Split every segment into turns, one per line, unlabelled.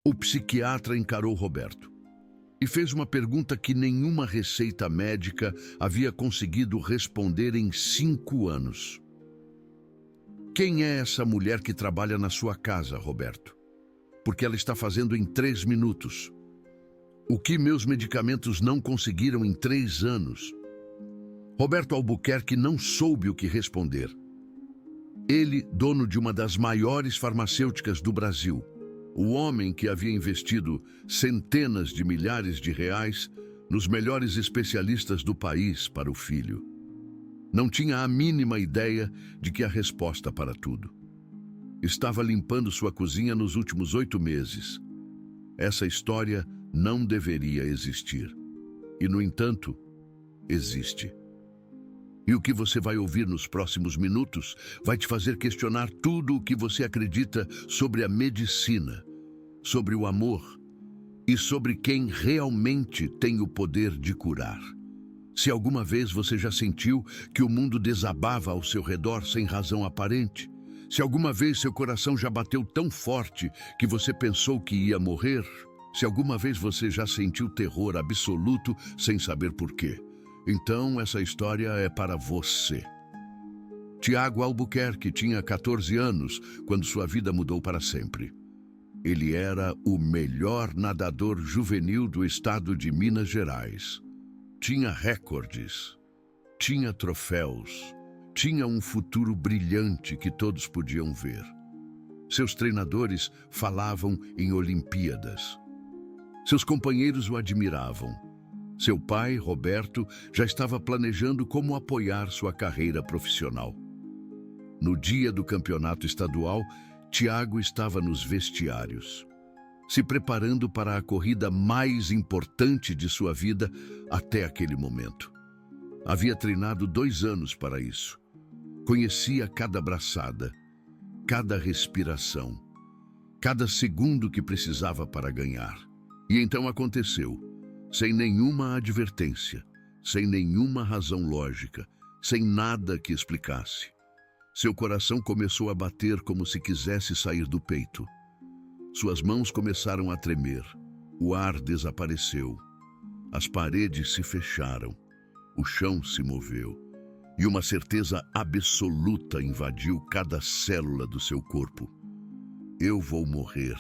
O psiquiatra encarou Roberto e fez uma pergunta que nenhuma receita médica havia conseguido responder em 5 anos. Quem é essa mulher que trabalha na sua casa, Roberto? Porque ela está fazendo em 3 minutos. O que meus medicamentos não conseguiram em 3 anos? Roberto Albuquerque não soube o que responder. Ele, dono de uma das maiores farmacêuticas do Brasil, o homem que havia investido centenas de milhares de reais nos melhores especialistas do país para o filho, não tinha a mínima ideia de que a resposta para tudo. Estava limpando sua cozinha nos últimos 8 meses. Essa história não deveria existir. E, no entanto, existe. E o que você vai ouvir nos próximos minutos vai te fazer questionar tudo o que você acredita sobre a medicina, sobre o amor e sobre quem realmente tem o poder de curar. Se alguma vez você já sentiu que o mundo desabava ao seu redor sem razão aparente, se alguma vez seu coração já bateu tão forte que você pensou que ia morrer, se alguma vez você já sentiu terror absoluto sem saber por quê, então essa história é para você. Tiago Albuquerque tinha 14 anos quando sua vida mudou para sempre. Ele era o melhor nadador juvenil do estado de Minas Gerais. Tinha recordes, tinha troféus, tinha um futuro brilhante que todos podiam ver. Seus treinadores falavam em Olimpíadas. Seus companheiros o admiravam. Seu pai, Roberto, já estava planejando como apoiar sua carreira profissional. No dia do campeonato estadual, Tiago estava nos vestiários, se preparando para a corrida mais importante de sua vida até aquele momento. Havia treinado 2 anos para isso. Conhecia cada braçada, cada respiração, cada segundo que precisava para ganhar. E então aconteceu. Sem nenhuma advertência, sem nenhuma razão lógica, sem nada que explicasse. Seu coração começou a bater como se quisesse sair do peito. Suas mãos começaram a tremer, o ar desapareceu, as paredes se fecharam, o chão se moveu, e uma certeza absoluta invadiu cada célula do seu corpo. Eu vou morrer.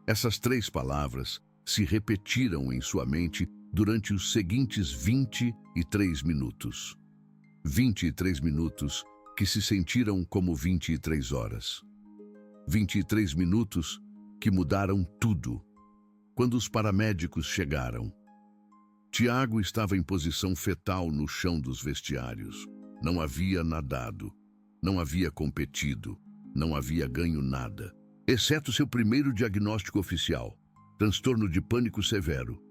Essas 3 palavras se repetiram em sua mente durante os seguintes 23 minutos. 23 minutos que se sentiram como 23 horas. 23 minutos que mudaram tudo. Quando os paramédicos chegaram, Tiago estava em posição fetal no chão dos vestiários. Não havia nadado, não havia competido, não havia ganho nada, exceto seu primeiro diagnóstico oficial. Transtorno de pânico severo.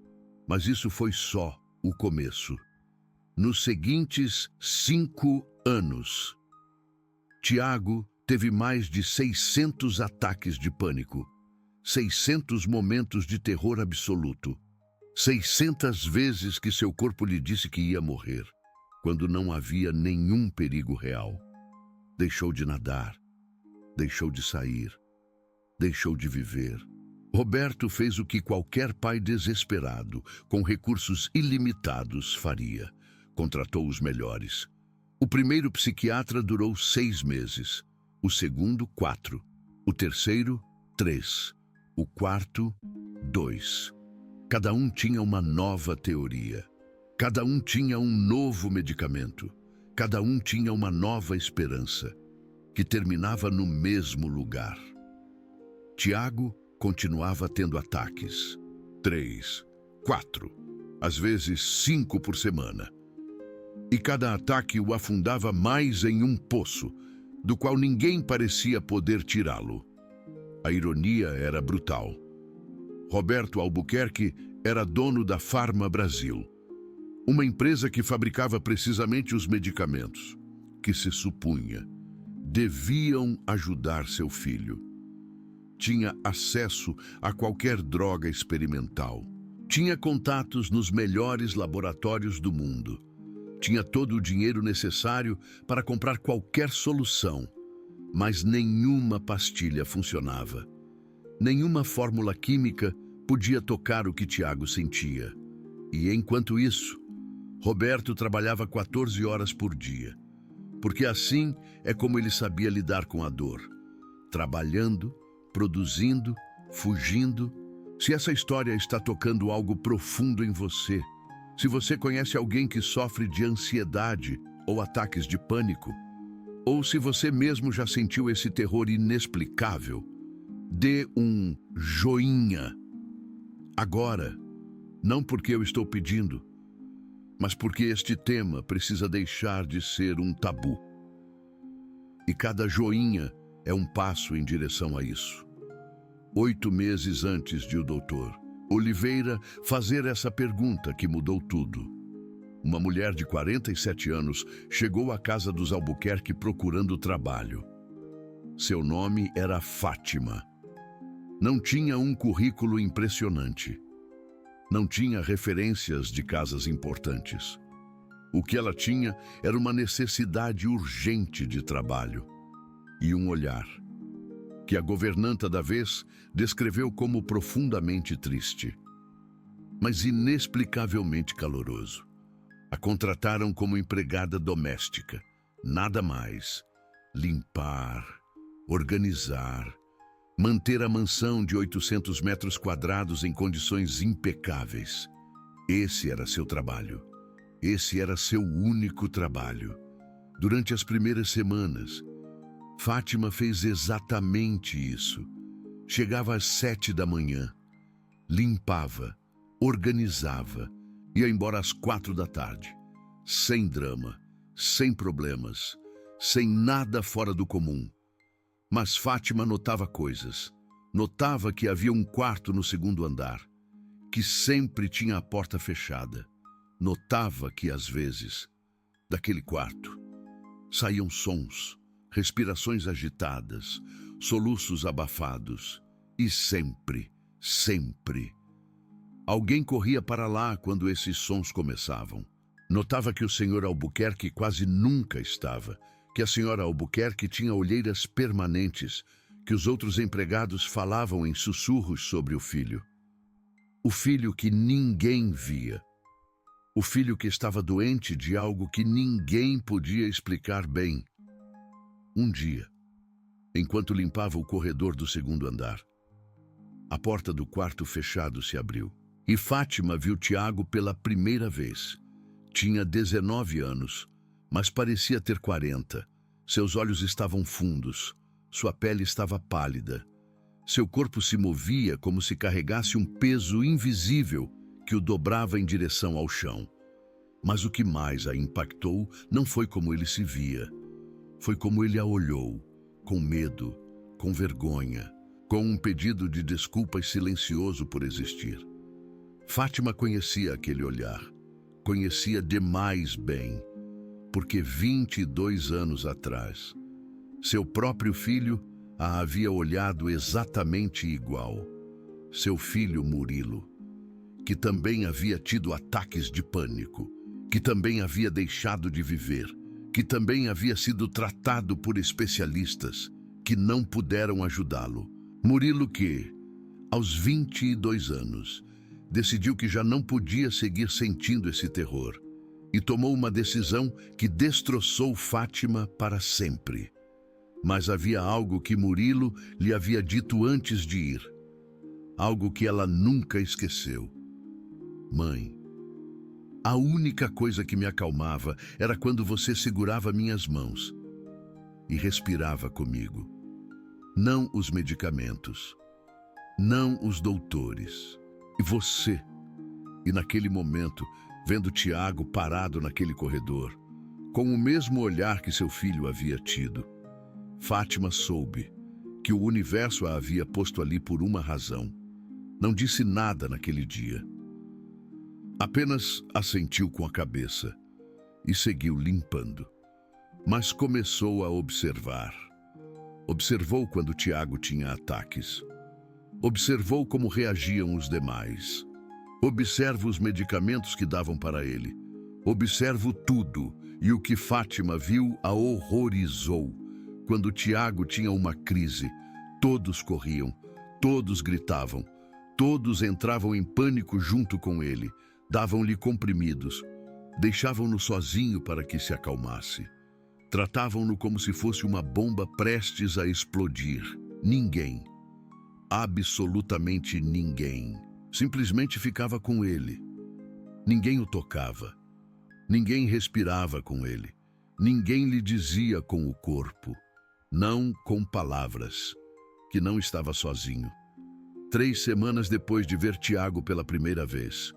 Mas isso foi só o começo. Nos seguintes 5 anos, Tiago teve mais de 600 ataques de pânico, 600 momentos de terror absoluto, 600 vezes que seu corpo lhe disse que ia morrer, quando não havia nenhum perigo real. Deixou de nadar, deixou de sair, deixou de viver. Roberto fez o que qualquer pai desesperado, com recursos ilimitados, faria. Contratou os melhores. O primeiro psiquiatra durou 6 meses, o segundo 4, o terceiro 3, o quarto 2. Cada um tinha uma nova teoria. Cada um tinha um novo medicamento. Cada um tinha uma nova esperança, que terminava no mesmo lugar. Tiago continuava tendo ataques. 3, 4, às vezes 5 por semana. E cada ataque o afundava mais em um poço, do qual ninguém parecia poder tirá-lo. A ironia era brutal. Roberto Albuquerque era dono da Pharma Brasil, uma empresa que fabricava precisamente os medicamentos, que se supunha deviam ajudar seu filho. Tinha acesso a qualquer droga experimental. Tinha contatos nos melhores laboratórios do mundo. Tinha todo o dinheiro necessário para comprar qualquer solução, mas nenhuma pastilha funcionava. Nenhuma fórmula química podia tocar o que Tiago sentia. E enquanto isso, Roberto trabalhava 14 horas por dia, porque assim é como ele sabia lidar com a dor. Trabalhando, produzindo, fugindo. Se essa história está tocando algo profundo em você, se você conhece alguém que sofre de ansiedade ou ataques de pânico, ou se você mesmo já sentiu esse terror inexplicável, dê um joinha. Agora, não porque eu estou pedindo, mas porque este tema precisa deixar de ser um tabu. E cada joinha é um passo em direção a isso. 8 meses antes de o Dr. Oliveira fazer essa pergunta que mudou tudo, uma mulher de 47 anos chegou à casa dos Albuquerque procurando trabalho. Seu nome era Fátima. Não tinha um currículo impressionante. Não tinha referências de casas importantes. O que ela tinha era uma necessidade urgente de trabalho e um olhar que a governanta da vez descreveu como profundamente triste, mas inexplicavelmente caloroso. A contrataram como empregada doméstica, nada mais. Limpar, organizar, manter a mansão de 800 metros quadrados em condições impecáveis. Esse era seu trabalho. Esse era seu único trabalho. Durante as primeiras semanas, Fátima fez exatamente isso. Chegava às 7 da manhã, limpava, organizava, ia embora às 4 da tarde. Sem drama, sem problemas, sem nada fora do comum. Mas Fátima notava coisas. Notava que havia um quarto no segundo andar, que sempre tinha a porta fechada. Notava que, às vezes, daquele quarto, saíam sons, respirações agitadas, soluços abafados. E sempre, alguém corria para lá quando esses sons começavam. Notava que o Sr. Albuquerque quase nunca estava, que a Sra. Albuquerque tinha olheiras permanentes, que os outros empregados falavam em sussurros sobre o filho. O filho que ninguém via. O filho que estava doente de algo que ninguém podia explicar bem. Um dia, enquanto limpava o corredor do segundo andar, a porta do quarto fechado se abriu e Fátima viu Tiago pela primeira vez. Tinha 19 anos, mas parecia ter 40. Seus olhos estavam fundos, sua pele estava pálida. Seu corpo se movia como se carregasse um peso invisível que o dobrava em direção ao chão. Mas o que mais a impactou não foi como ele se via. Foi como ele a olhou, com medo, com vergonha, com um pedido de desculpas silencioso por existir. Fátima conhecia aquele olhar, conhecia demais bem, porque 22 anos atrás, seu próprio filho a havia olhado exatamente igual. Seu filho Murilo, que também havia tido ataques de pânico, que também havia deixado de viver, que também havia sido tratado por especialistas que não puderam ajudá-lo. Murilo que, aos 22 anos, decidiu que já não podia seguir sentindo esse terror e tomou uma decisão que destroçou Fátima para sempre. Mas havia algo que Murilo lhe havia dito antes de ir, algo que ela nunca esqueceu. Mãe, a única coisa que me acalmava era quando você segurava minhas mãos e respirava comigo. Não os medicamentos, não os doutores, e você. E naquele momento, vendo Tiago parado naquele corredor, com o mesmo olhar que seu filho havia tido, Fátima soube que o universo a havia posto ali por uma razão. Não disse nada naquele dia. Apenas assentiu com a cabeça e seguiu limpando. Mas começou a observar. Observou quando Tiago tinha ataques. Observou como reagiam os demais. Observa os medicamentos que davam para ele. Observo tudo, e o que Fátima viu a horrorizou. Quando Tiago tinha uma crise, todos corriam, Todos gritavam. Todos entravam em pânico junto com ele. Davam-lhe comprimidos. Deixavam-no sozinho para que se acalmasse. Tratavam-no como se fosse uma bomba prestes a explodir. Ninguém, absolutamente ninguém, simplesmente ficava com ele. Ninguém o tocava. Ninguém respirava com ele. Ninguém lhe dizia com o corpo, não com palavras, que não estava sozinho. 3 semanas depois de ver Tiago pela primeira vez,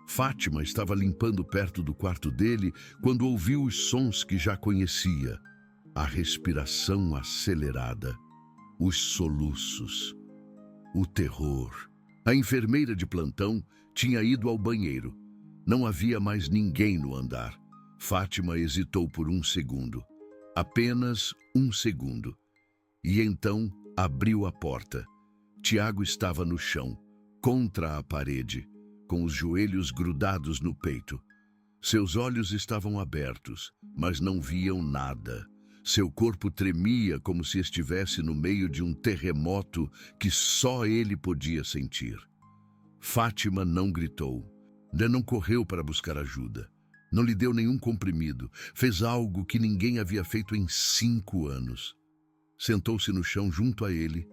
Fátima estava limpando perto do quarto dele quando ouviu os sons que já conhecia. A respiração acelerada, os soluços, o terror. A enfermeira de plantão tinha ido ao banheiro. Não havia mais ninguém no andar. Fátima hesitou por 1 segundo. Apenas 1 segundo. E então abriu a porta. Tiago estava no chão, contra a parede, com os joelhos grudados no peito. Seus olhos estavam abertos, mas não viam nada. Seu corpo tremia como se estivesse no meio de um terremoto que só ele podia sentir. Fátima não gritou. Não correu para buscar ajuda. Não lhe deu nenhum comprimido. Fez algo que ninguém havia feito em 5 anos. Sentou-se no chão junto a ele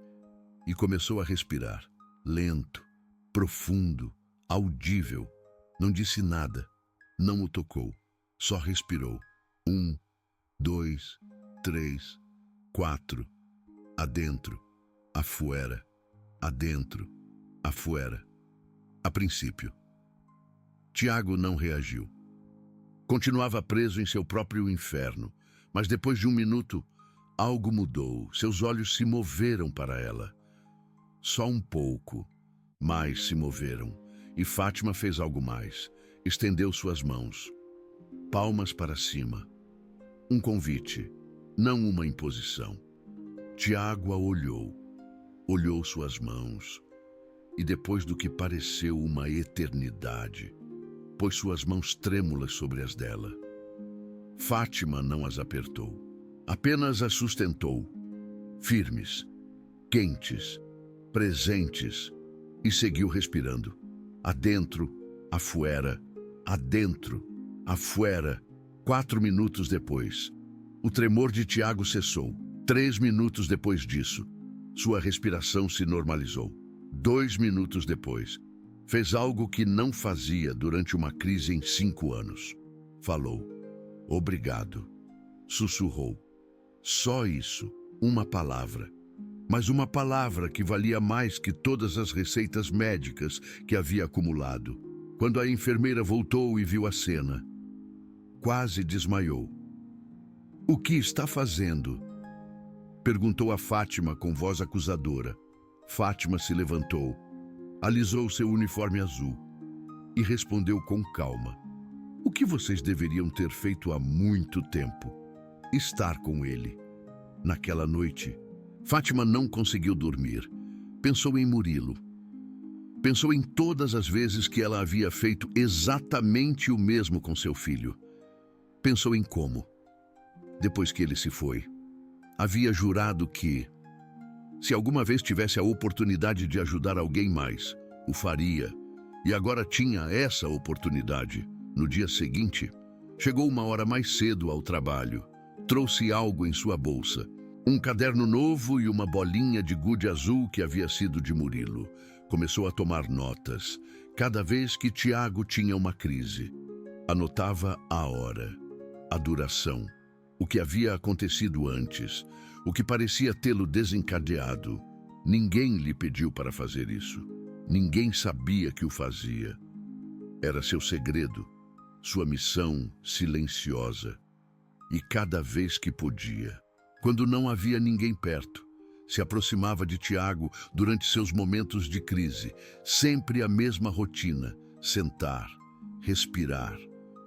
e começou a respirar. Lento, profundo, audível. Não disse nada. Não o tocou. Só respirou. 1, 2, 3, 4. Adentro, afuera. Adentro, afuera. A princípio, Tiago não reagiu. Continuava preso em seu próprio inferno, mas depois de 1 minuto, algo mudou. Seus olhos se moveram para ela. Só um pouco, mas se moveram. E Fátima fez algo mais. Estendeu suas mãos, palmas para cima. Um convite, não uma imposição. Tiago a olhou. Olhou suas mãos. E depois do que pareceu uma eternidade, pôs suas mãos trêmulas sobre as dela. Fátima não as apertou, apenas as sustentou, firmes, quentes, presentes, e seguiu respirando. Adentro, afuera, adentro, afuera. 4 minutos depois, o tremor de Tiago cessou. 3 minutos depois disso, sua respiração se normalizou. 2 minutos depois, fez algo que não fazia durante uma crise em 5 anos. Falou. Obrigado. Sussurrou. Só isso, uma palavra. Mas uma palavra que valia mais que todas as receitas médicas que havia acumulado. Quando a enfermeira voltou e viu a cena, quase desmaiou. O que está fazendo? Perguntou a Fátima com voz acusadora. Fátima se levantou, alisou seu uniforme azul e respondeu com calma. O que vocês deveriam ter feito há muito tempo? Estar com ele. Naquela noite, Fátima não conseguiu dormir. Pensou em Murilo. Pensou em todas as vezes que ela havia feito exatamente o mesmo com seu filho. Pensou em como, depois que ele se foi, havia jurado que, se alguma vez tivesse a oportunidade de ajudar alguém mais, o faria. E agora tinha essa oportunidade. No dia seguinte, chegou 1 hora mais cedo ao trabalho. Trouxe algo em sua bolsa. Um caderno novo e uma bolinha de gude azul que havia sido de Murilo. Começou a tomar notas. Cada vez que Tiago tinha uma crise, anotava a hora, a duração, o que havia acontecido antes, o que parecia tê-lo desencadeado. Ninguém lhe pediu para fazer isso. Ninguém sabia que o fazia. Era seu segredo, sua missão silenciosa. E cada vez que podia, quando não havia ninguém perto, se aproximava de Tiago durante seus momentos de crise. Sempre a mesma rotina: sentar, respirar,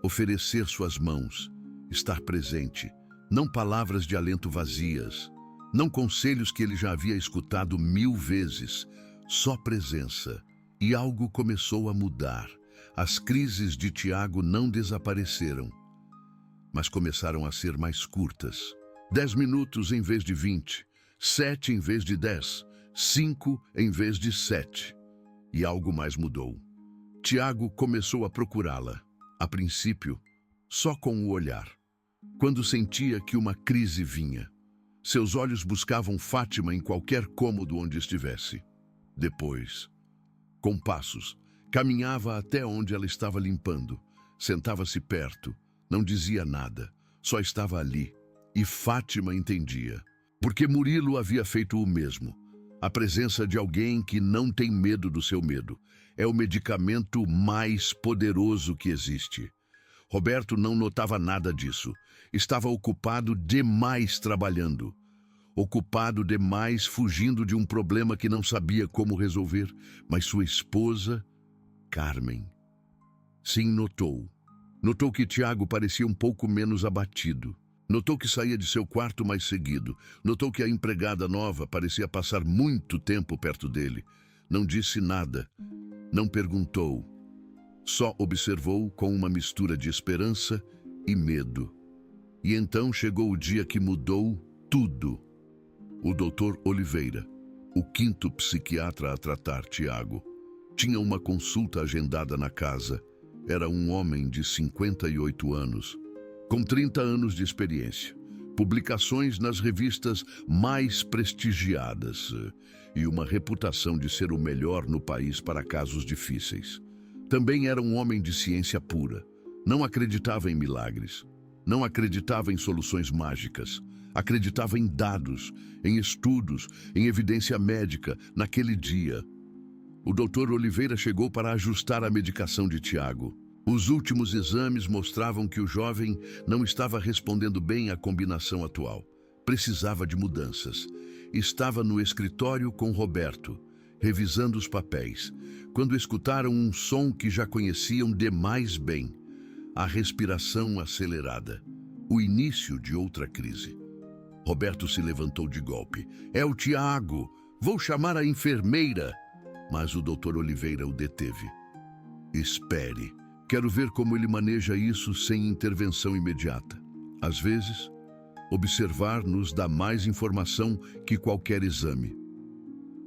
oferecer suas mãos, estar presente. Não palavras de alento vazias, não conselhos que ele já havia escutado 1000 vezes, só presença. E algo começou a mudar. As crises de Tiago não desapareceram, mas começaram a ser mais curtas. 10 minutos em vez de 20, 7 em vez de 10, 5 em vez de 7. E algo mais mudou. Tiago começou a procurá-la, a princípio, só com o olhar. Quando sentia que uma crise vinha, seus olhos buscavam Fátima em qualquer cômodo onde estivesse. Depois, com passos, caminhava até onde ela estava limpando, sentava-se perto, não dizia nada, só estava ali. E Fátima entendia, porque Murilo havia feito o mesmo. A presença de alguém que não tem medo do seu medo é o medicamento mais poderoso que existe. Roberto não notava nada disso. Estava ocupado demais trabalhando. Ocupado demais fugindo de um problema que não sabia como resolver. Mas sua esposa, Carmen, sim, notou. Notou que Tiago parecia um pouco menos abatido. Notou que saía de seu quarto mais seguido. Notou que a empregada nova parecia passar muito tempo perto dele. Não disse nada. Não perguntou. Só observou com uma mistura de esperança e medo. E então chegou o dia que mudou tudo. O Dr. Oliveira, o 5º psiquiatra a tratar Tiago, tinha uma consulta agendada na casa. Era um homem de 58 anos, com 30 anos de experiência, publicações nas revistas mais prestigiadas e uma reputação de ser o melhor no país para casos difíceis. Também era um homem de ciência pura. Não acreditava em milagres. Não acreditava em soluções mágicas. Acreditava em dados, em estudos, em evidência médica. Naquele dia, o Dr. Oliveira chegou para ajustar a medicação de Tiago. Os últimos exames mostravam que o jovem não estava respondendo bem à combinação atual. Precisava de mudanças. Estava no escritório com Roberto, revisando os papéis, quando escutaram um som que já conheciam demais bem. A respiração acelerada. O início de outra crise. Roberto se levantou de golpe. É o Tiago! Vou chamar a enfermeira! Mas o Dr. Oliveira o deteve. Espere. Quero ver como ele maneja isso sem intervenção imediata. Às vezes, observar nos dá mais informação que qualquer exame.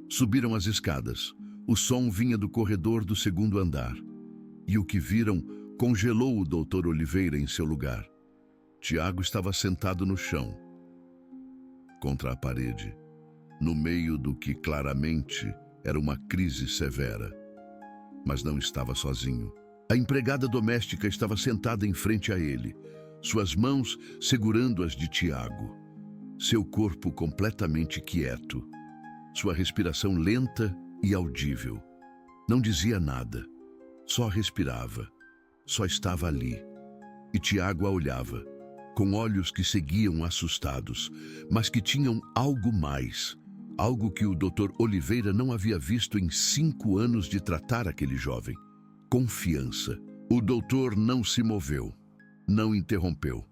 Subiram as escadas. O som vinha do corredor do 2º andar. E o que viram congelou o Dr. Oliveira em seu lugar. Tiago estava sentado no chão, contra a parede, no meio do que claramente era uma crise severa. Mas não estava sozinho. A empregada doméstica estava sentada em frente a ele, suas mãos segurando as de Tiago, seu corpo completamente quieto, sua respiração lenta e audível. Não dizia nada, só respirava, só estava ali. E Tiago a olhava, com olhos que seguiam assustados, mas que tinham algo mais, algo que o Dr. Oliveira não havia visto em 5 anos de tratar aquele jovem. Confiança. O doutor não se moveu, não interrompeu,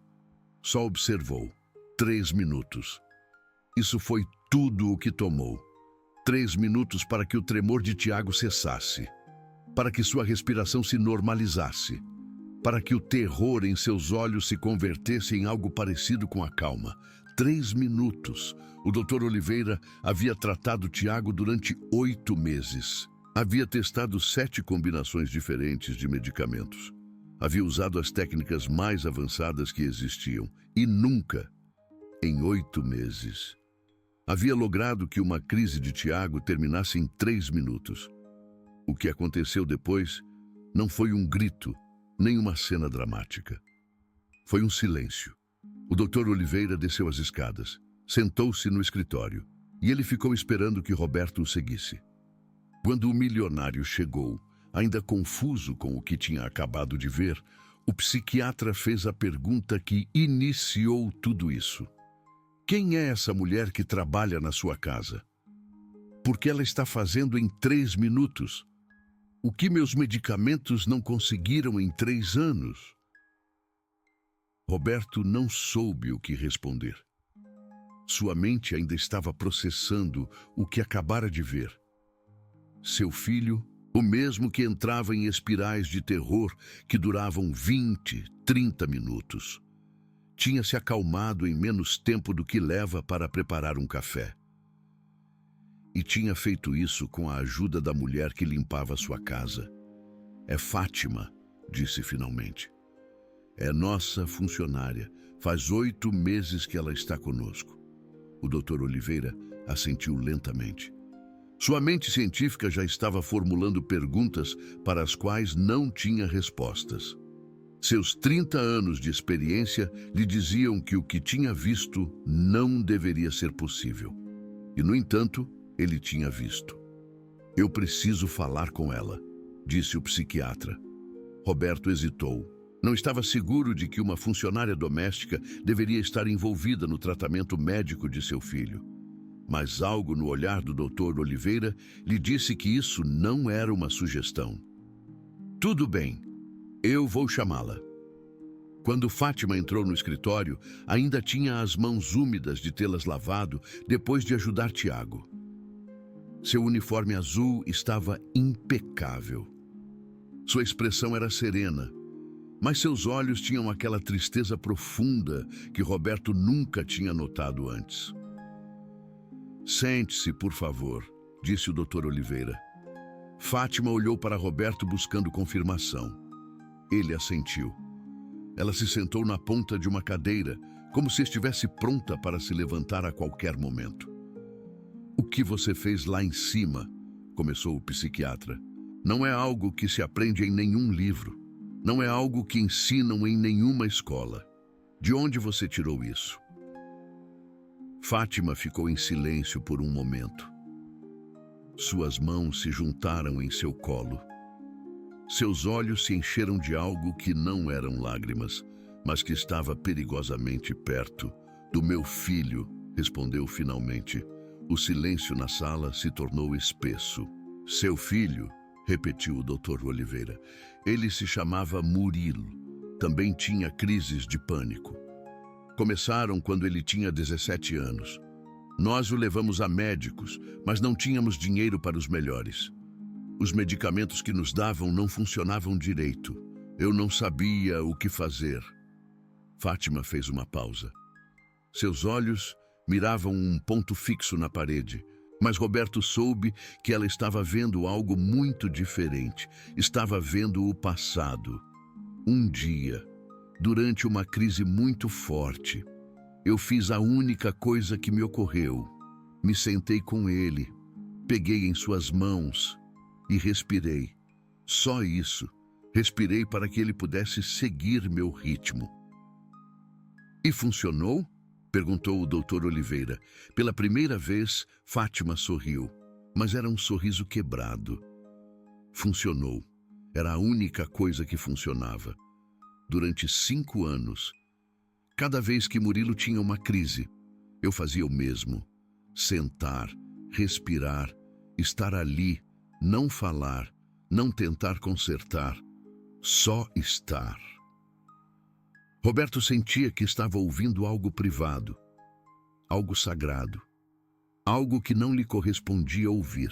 só observou. 3 minutos. Isso foi tudo o que tomou. 3 minutos para que o tremor de Tiago cessasse, para que sua respiração se normalizasse, para que o terror em seus olhos se convertesse em algo parecido com a calma. 3 minutos. O Dr. Oliveira havia tratado Tiago durante 8 meses. Havia testado 7 combinações diferentes de medicamentos. Havia usado as técnicas mais avançadas que existiam. E nunca, em 8 meses, havia logrado que uma crise de Tiago terminasse em 3 minutos. O que aconteceu depois não foi um grito, nem uma cena dramática. Foi um silêncio. O Dr. Oliveira desceu as escadas, sentou-se no escritório, e ele ficou esperando que Roberto o seguisse. Quando o milionário chegou, ainda confuso com o que tinha acabado de ver, o psiquiatra fez a pergunta que iniciou tudo isso. Quem é essa mulher que trabalha na sua casa? Por que ela está fazendo em 3 minutos? O que meus medicamentos não conseguiram em 3 anos? Roberto não soube o que responder. Sua mente ainda estava processando o que acabara de ver. Seu filho, o mesmo que entrava em espirais de terror que duravam 20, 30 minutos, tinha se acalmado em menos tempo do que leva para preparar um café. E tinha feito isso com a ajuda da mulher que limpava sua casa. É Fátima, disse finalmente. É nossa funcionária. Faz 8 meses que ela está conosco. O Dr. Oliveira assentiu lentamente. Sua mente científica já estava formulando perguntas para as quais não tinha respostas. Seus 30 anos de experiência lhe diziam que o que tinha visto não deveria ser possível. E, no entanto, ele tinha visto. Eu preciso falar com ela, disse o psiquiatra. Roberto hesitou. Não estava seguro de que uma funcionária doméstica deveria estar envolvida no tratamento médico de seu filho. Mas algo no olhar do Dr. Oliveira lhe disse que isso não era uma sugestão. Tudo bem, eu vou chamá-la. Quando Fátima entrou no escritório, ainda tinha as mãos úmidas de tê-las lavado depois de ajudar Tiago. Seu uniforme azul estava impecável. Sua expressão era serena, mas seus olhos tinham aquela tristeza profunda que Roberto nunca tinha notado antes. Sente-se, por favor, disse o Dr. Oliveira. Fátima olhou para Roberto buscando confirmação. Ele assentiu. Ela se sentou na ponta de uma cadeira, como se estivesse pronta para se levantar a qualquer momento. O que você fez lá em cima, começou o psiquiatra, não é algo que se aprende em nenhum livro. Não é algo que ensinam em nenhuma escola. De onde você tirou isso? Fátima ficou em silêncio por um momento. Suas mãos se juntaram em seu colo. Seus olhos se encheram de algo que não eram lágrimas, mas que estava perigosamente perto. Do meu filho, respondeu finalmente. O silêncio na sala se tornou espesso. Seu filho, repetiu o Dr. Oliveira. Ele se chamava Murilo. Também tinha crises de pânico. Começaram quando ele tinha 17 anos. Nós o levamos a médicos, mas não tínhamos dinheiro para os melhores. Os medicamentos que nos davam não funcionavam direito. Eu não sabia o que fazer. Fátima fez uma pausa. Seus olhos miravam um ponto fixo na parede, mas Roberto soube que ela estava vendo algo muito diferente. Estava vendo o passado. Um dia, durante uma crise muito forte, eu fiz a única coisa que me ocorreu. Me sentei com ele, peguei em suas mãos e respirei. Só isso. Respirei para que ele pudesse seguir meu ritmo. E funcionou? Perguntou o Dr. Oliveira. Pela primeira vez, Fátima sorriu, mas era um sorriso quebrado. Funcionou. Era a única coisa que funcionava. Durante 5 anos, cada vez que Murilo tinha uma crise, eu fazia o mesmo. Sentar, respirar, estar ali, não falar, não tentar consertar, só estar. Roberto sentia que estava ouvindo algo privado, algo sagrado, algo que não lhe correspondia ouvir.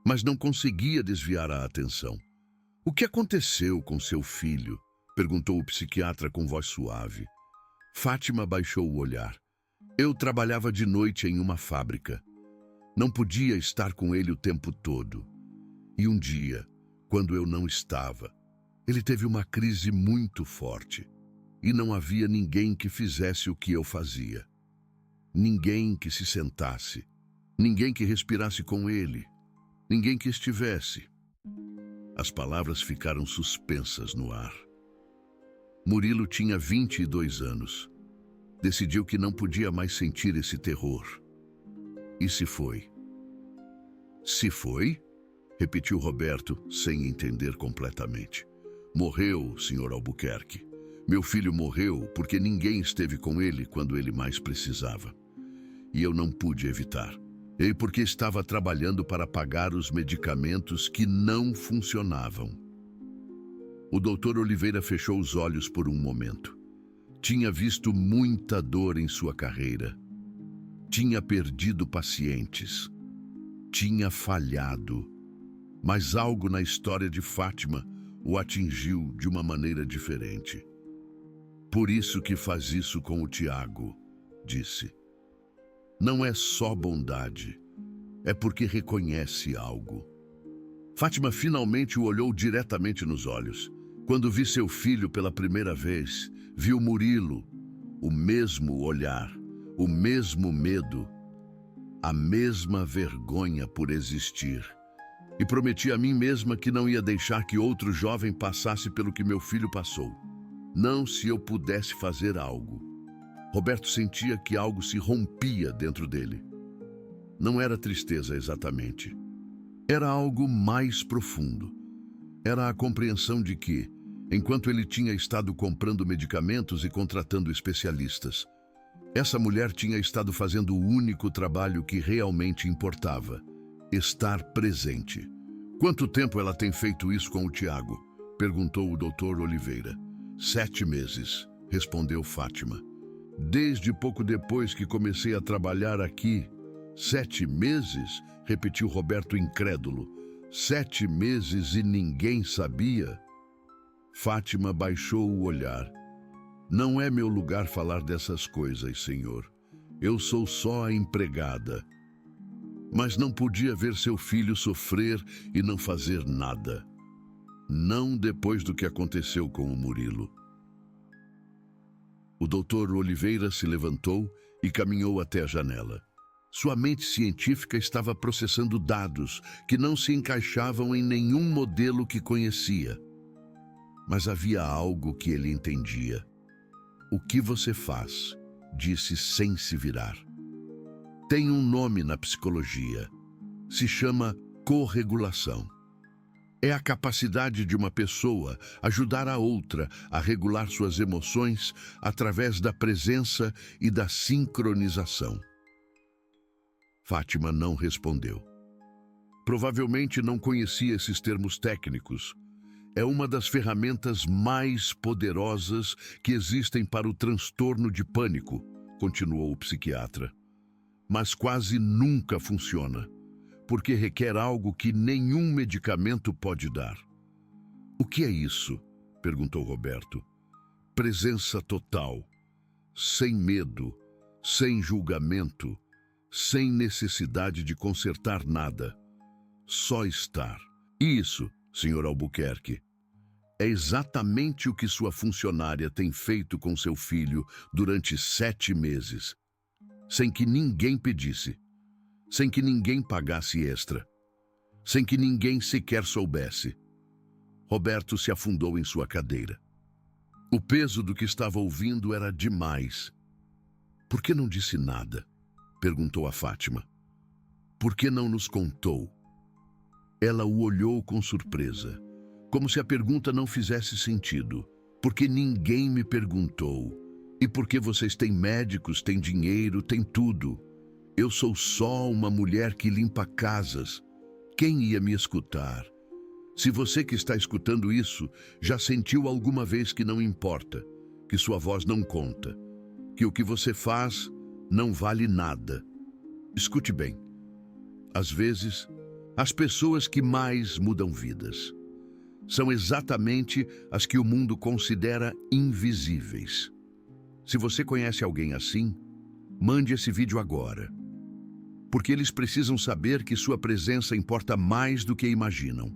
Mas não conseguia desviar a atenção. O que aconteceu com seu filho? Perguntou o psiquiatra com voz suave. Fátima baixou o olhar. Eu trabalhava de noite em uma fábrica. Não podia estar com ele o tempo todo. E um dia, quando eu não estava, ele teve uma crise muito forte. E não havia ninguém que fizesse o que eu fazia. Ninguém que se sentasse. Ninguém que respirasse com ele. Ninguém que estivesse. As palavras ficaram suspensas no ar. Murilo tinha 22 anos. Decidiu que não podia mais sentir esse terror. E se foi. Se foi? Repetiu Roberto, sem entender completamente. Morreu, Sr. Albuquerque. Meu filho morreu porque ninguém esteve com ele quando ele mais precisava. E eu não pude evitar. E porque estava trabalhando para pagar os medicamentos que não funcionavam. O Dr. Oliveira fechou os olhos por um momento. Tinha visto muita dor em sua carreira. Tinha perdido pacientes. Tinha falhado. Mas algo na história de Fátima o atingiu de uma maneira diferente. Por isso que faz isso com o Tiago, disse. Não é só bondade, é porque reconhece algo. Fátima finalmente o olhou diretamente nos olhos. Quando vi seu filho pela primeira vez, viu Murilo, o mesmo olhar, o mesmo medo, a mesma vergonha por existir. E prometi a mim mesma que não ia deixar que outro jovem passasse pelo que meu filho passou. Não se eu pudesse fazer algo. Roberto sentia que algo se rompia dentro dele. Não era tristeza exatamente. Era algo mais profundo. Era a compreensão de que, enquanto ele tinha estado comprando medicamentos e contratando especialistas, essa mulher tinha estado fazendo o único trabalho que realmente importava: estar presente. Quanto tempo ela tem feito isso com o Tiago? Perguntou o Dr. Oliveira. 7 meses, respondeu Fátima. Desde pouco depois que comecei a trabalhar aqui. 7 meses? Repetiu Roberto incrédulo. 7 meses e ninguém sabia? Fátima baixou o olhar. Não é meu lugar falar dessas coisas, senhor. Eu sou só a empregada. Mas não podia ver seu filho sofrer e não fazer nada. Não depois do que aconteceu com o Murilo. O doutor Oliveira se levantou e caminhou até a janela. Sua mente científica estava processando dados que não se encaixavam em nenhum modelo que conhecia. Mas havia algo que ele entendia. O que você faz? Disse sem se virar. Tem um nome na psicologia. Se chama corregulação. É a capacidade de uma pessoa ajudar a outra a regular suas emoções através da presença e da sincronização. Fátima não respondeu. Provavelmente não conhecia esses termos técnicos. É uma das ferramentas mais poderosas que existem para o transtorno de pânico, continuou o psiquiatra. Mas quase nunca funciona, porque requer algo que nenhum medicamento pode dar. O que é isso? Perguntou Roberto. Presença total, sem medo, sem julgamento, sem necessidade de consertar nada. Só estar. Isso, Sr. Albuquerque, é exatamente o que sua funcionária tem feito com seu filho durante 7 meses, sem que ninguém pedisse, sem que ninguém pagasse extra, sem que ninguém sequer soubesse. Roberto se afundou em sua cadeira. O peso do que estava ouvindo era demais. Por que não disse nada? Perguntou a Fátima. Por que não nos contou? Ela o olhou com surpresa, como se a pergunta não fizesse sentido. Porque ninguém me perguntou. E porque vocês têm médicos, têm dinheiro, têm tudo. Eu sou só uma mulher que limpa casas. Quem ia me escutar? Se você que está escutando isso já sentiu alguma vez que não importa, que sua voz não conta, que o que você faz não vale nada. Escute bem. Às vezes, as pessoas que mais mudam vidas são exatamente as que o mundo considera invisíveis. Se você conhece alguém assim, mande esse vídeo agora, porque eles precisam saber que sua presença importa mais do que imaginam.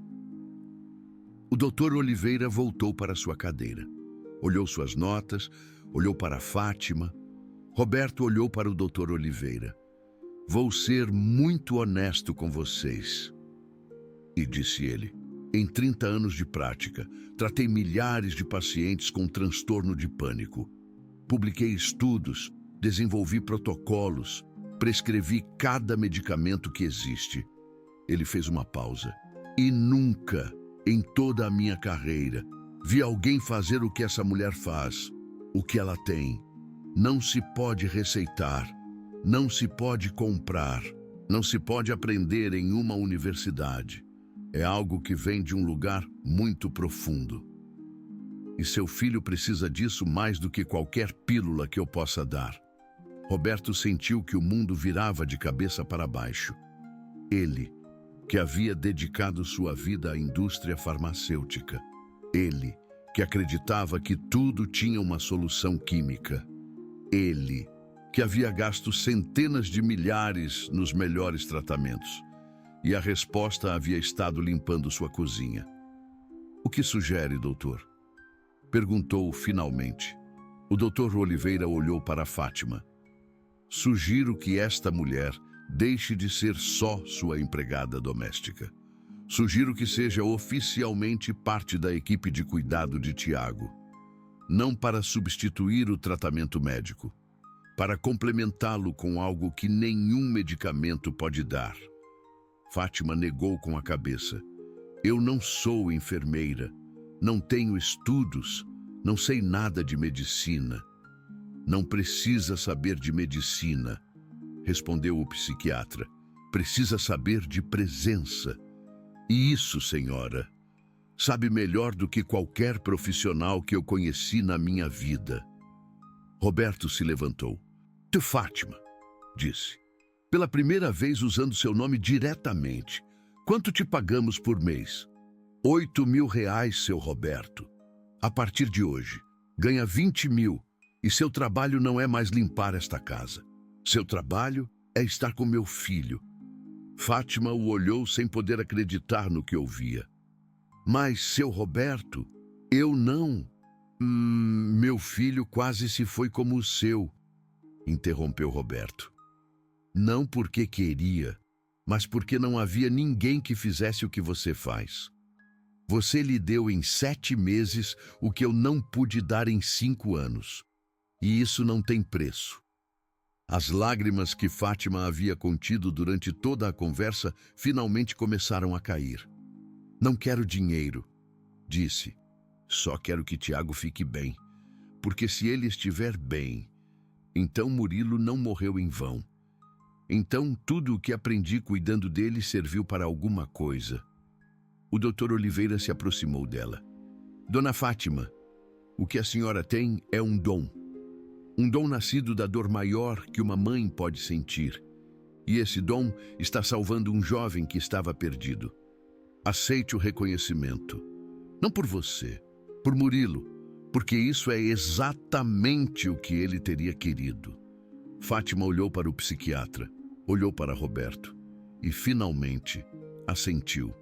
O Dr. Oliveira voltou para sua cadeira. Olhou suas notas, olhou para Fátima. Roberto olhou para o Dr. Oliveira. Vou ser muito honesto com vocês. E disse ele, em 30 anos de prática, tratei milhares de pacientes com transtorno de pânico. Publiquei estudos, desenvolvi protocolos, prescrevi cada medicamento que existe. Ele fez uma pausa. E nunca, em toda a minha carreira, vi alguém fazer o que essa mulher faz, o que ela tem. Não se pode receitar, não se pode comprar, não se pode aprender em uma universidade. É algo que vem de um lugar muito profundo. E seu filho precisa disso mais do que qualquer pílula que eu possa dar. Roberto sentiu que o mundo virava de cabeça para baixo. Ele, que havia dedicado sua vida à indústria farmacêutica. Ele, que acreditava que tudo tinha uma solução química. Ele, que havia gasto centenas de milhares nos melhores tratamentos. E a resposta havia estado limpando sua cozinha. "O que sugere, doutor?" perguntou finalmente. O doutor Oliveira olhou para Fátima. "Sugiro que esta mulher deixe de ser só sua empregada doméstica. Sugiro que seja oficialmente parte da equipe de cuidado de Tiago. Não para substituir o tratamento médico, para complementá-lo com algo que nenhum medicamento pode dar." Fátima negou com a cabeça. "Eu não sou enfermeira, não tenho estudos, não sei nada de medicina." "Não precisa saber de medicina", respondeu o psiquiatra. "Precisa saber de presença. E isso, senhora, sabe melhor do que qualquer profissional que eu conheci na minha vida." Roberto se levantou. "Tu, Fátima", disse, "pela primeira vez usando seu nome diretamente. Quanto te pagamos por mês?" R$ 8.000, seu Roberto. A partir de hoje, ganha 20.000 e seu trabalho não é mais limpar esta casa. Seu trabalho é estar com meu filho." Fátima o olhou sem poder acreditar no que ouvia. "Mas, seu Roberto, eu não... Meu filho quase se foi como o seu", interrompeu Roberto. "Não porque queria, mas porque não havia ninguém que fizesse o que você faz. Você lhe deu em 7 meses o que eu não pude dar em 5 anos. E isso não tem preço." As lágrimas que Fátima havia contido durante toda a conversa finalmente começaram a cair. "Não quero dinheiro", disse. "Só quero que Tiago fique bem. Porque se ele estiver bem, então Murilo não morreu em vão. Então tudo o que aprendi cuidando dele serviu para alguma coisa." O doutor Oliveira se aproximou dela. "Dona Fátima, o que a senhora tem é um dom. Um dom nascido da dor maior que uma mãe pode sentir. E esse dom está salvando um jovem que estava perdido. Aceite o reconhecimento. Não por você, por Murilo, porque isso é exatamente o que ele teria querido." Fátima olhou para o psiquiatra, olhou para Roberto e, finalmente, assentiu.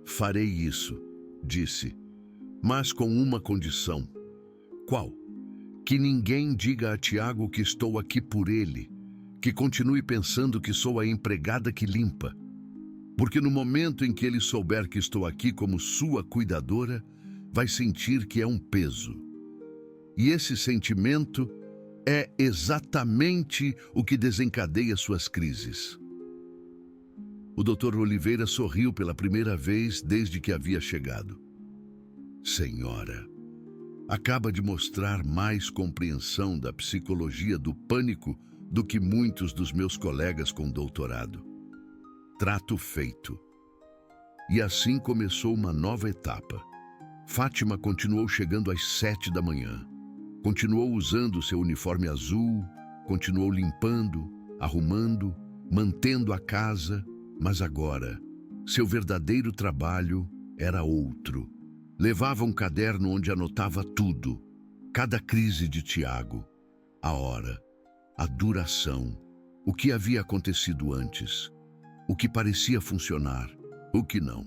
"Farei isso", disse, "mas com uma condição." "Qual?" "Que ninguém diga a Tiago que estou aqui por ele, que continue pensando que sou a empregada que limpa. Porque no momento em que ele souber que estou aqui como sua cuidadora, vai sentir que é um peso. E esse sentimento é exatamente o que desencadeia suas crises." O doutor Oliveira sorriu pela primeira vez desde que havia chegado. "Senhora, acaba de mostrar mais compreensão da psicologia do pânico do que muitos dos meus colegas com doutorado." Trato feito. E assim começou uma nova etapa. Fátima continuou chegando às 7 da manhã. Continuou usando seu uniforme azul, continuou limpando, arrumando, mantendo a casa, mas agora, seu verdadeiro trabalho era outro. Levava um caderno onde anotava tudo, cada crise de Tiago, a hora, a duração, o que havia acontecido antes, o que parecia funcionar, o que não.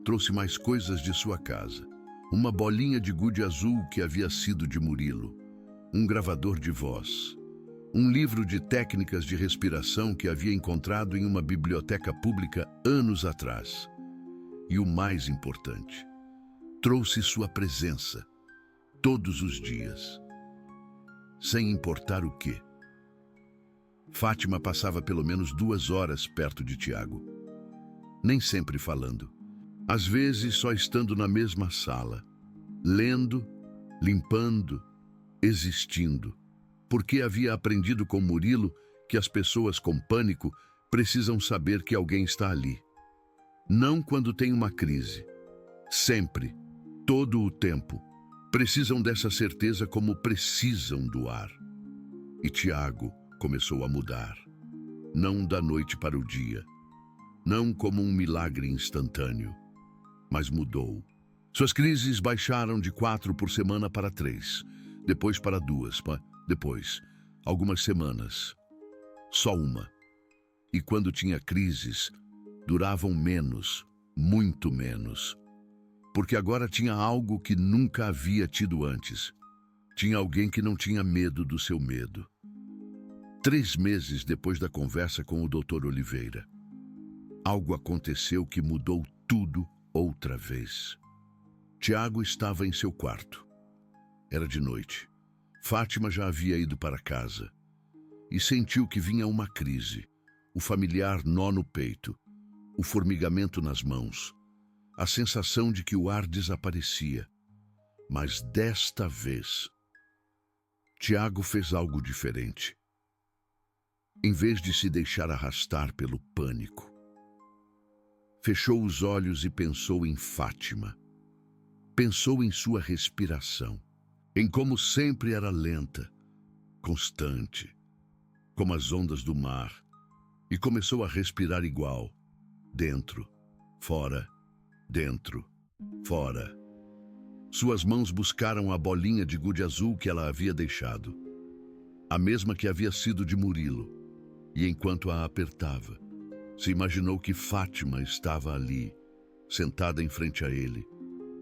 Trouxe mais coisas de sua casa. Uma bolinha de gude azul que havia sido de Murilo, um gravador de voz, um livro de técnicas de respiração que havia encontrado em uma biblioteca pública anos atrás. E o mais importante, trouxe sua presença, todos os dias, sem importar o quê. Fátima passava pelo menos 2 horas perto de Tiago, nem sempre falando. Às vezes só estando na mesma sala, lendo, limpando, existindo, porque havia aprendido com Murilo que as pessoas com pânico precisam saber que alguém está ali. Não quando tem uma crise. Sempre, todo o tempo, precisam dessa certeza como precisam do ar. E Tiago começou a mudar. Não da noite para o dia. Não como um milagre instantâneo. Mas mudou. Suas crises baixaram de 4 por semana para 3, depois para 2, depois algumas semanas. Só uma. E quando tinha crises, duravam menos, muito menos. Porque agora tinha algo que nunca havia tido antes. Tinha alguém que não tinha medo do seu medo. 3 meses depois da conversa com o Dr. Oliveira, algo aconteceu que mudou tudo outra vez. Tiago estava em seu quarto. Era de noite. Fátima já havia ido para casa e sentiu que vinha uma crise. O familiar nó no peito, o formigamento nas mãos, a sensação de que o ar desaparecia. Mas desta vez, Tiago fez algo diferente. Em vez de se deixar arrastar pelo pânico, fechou os olhos e pensou em Fátima. Pensou em sua respiração, em como sempre era lenta, constante, como as ondas do mar, e começou a respirar igual, dentro, fora, dentro, fora. Suas mãos buscaram a bolinha de gude azul que ela havia deixado, a mesma que havia sido de Murilo, e enquanto a apertava, se imaginou que Fátima estava ali, sentada em frente a ele,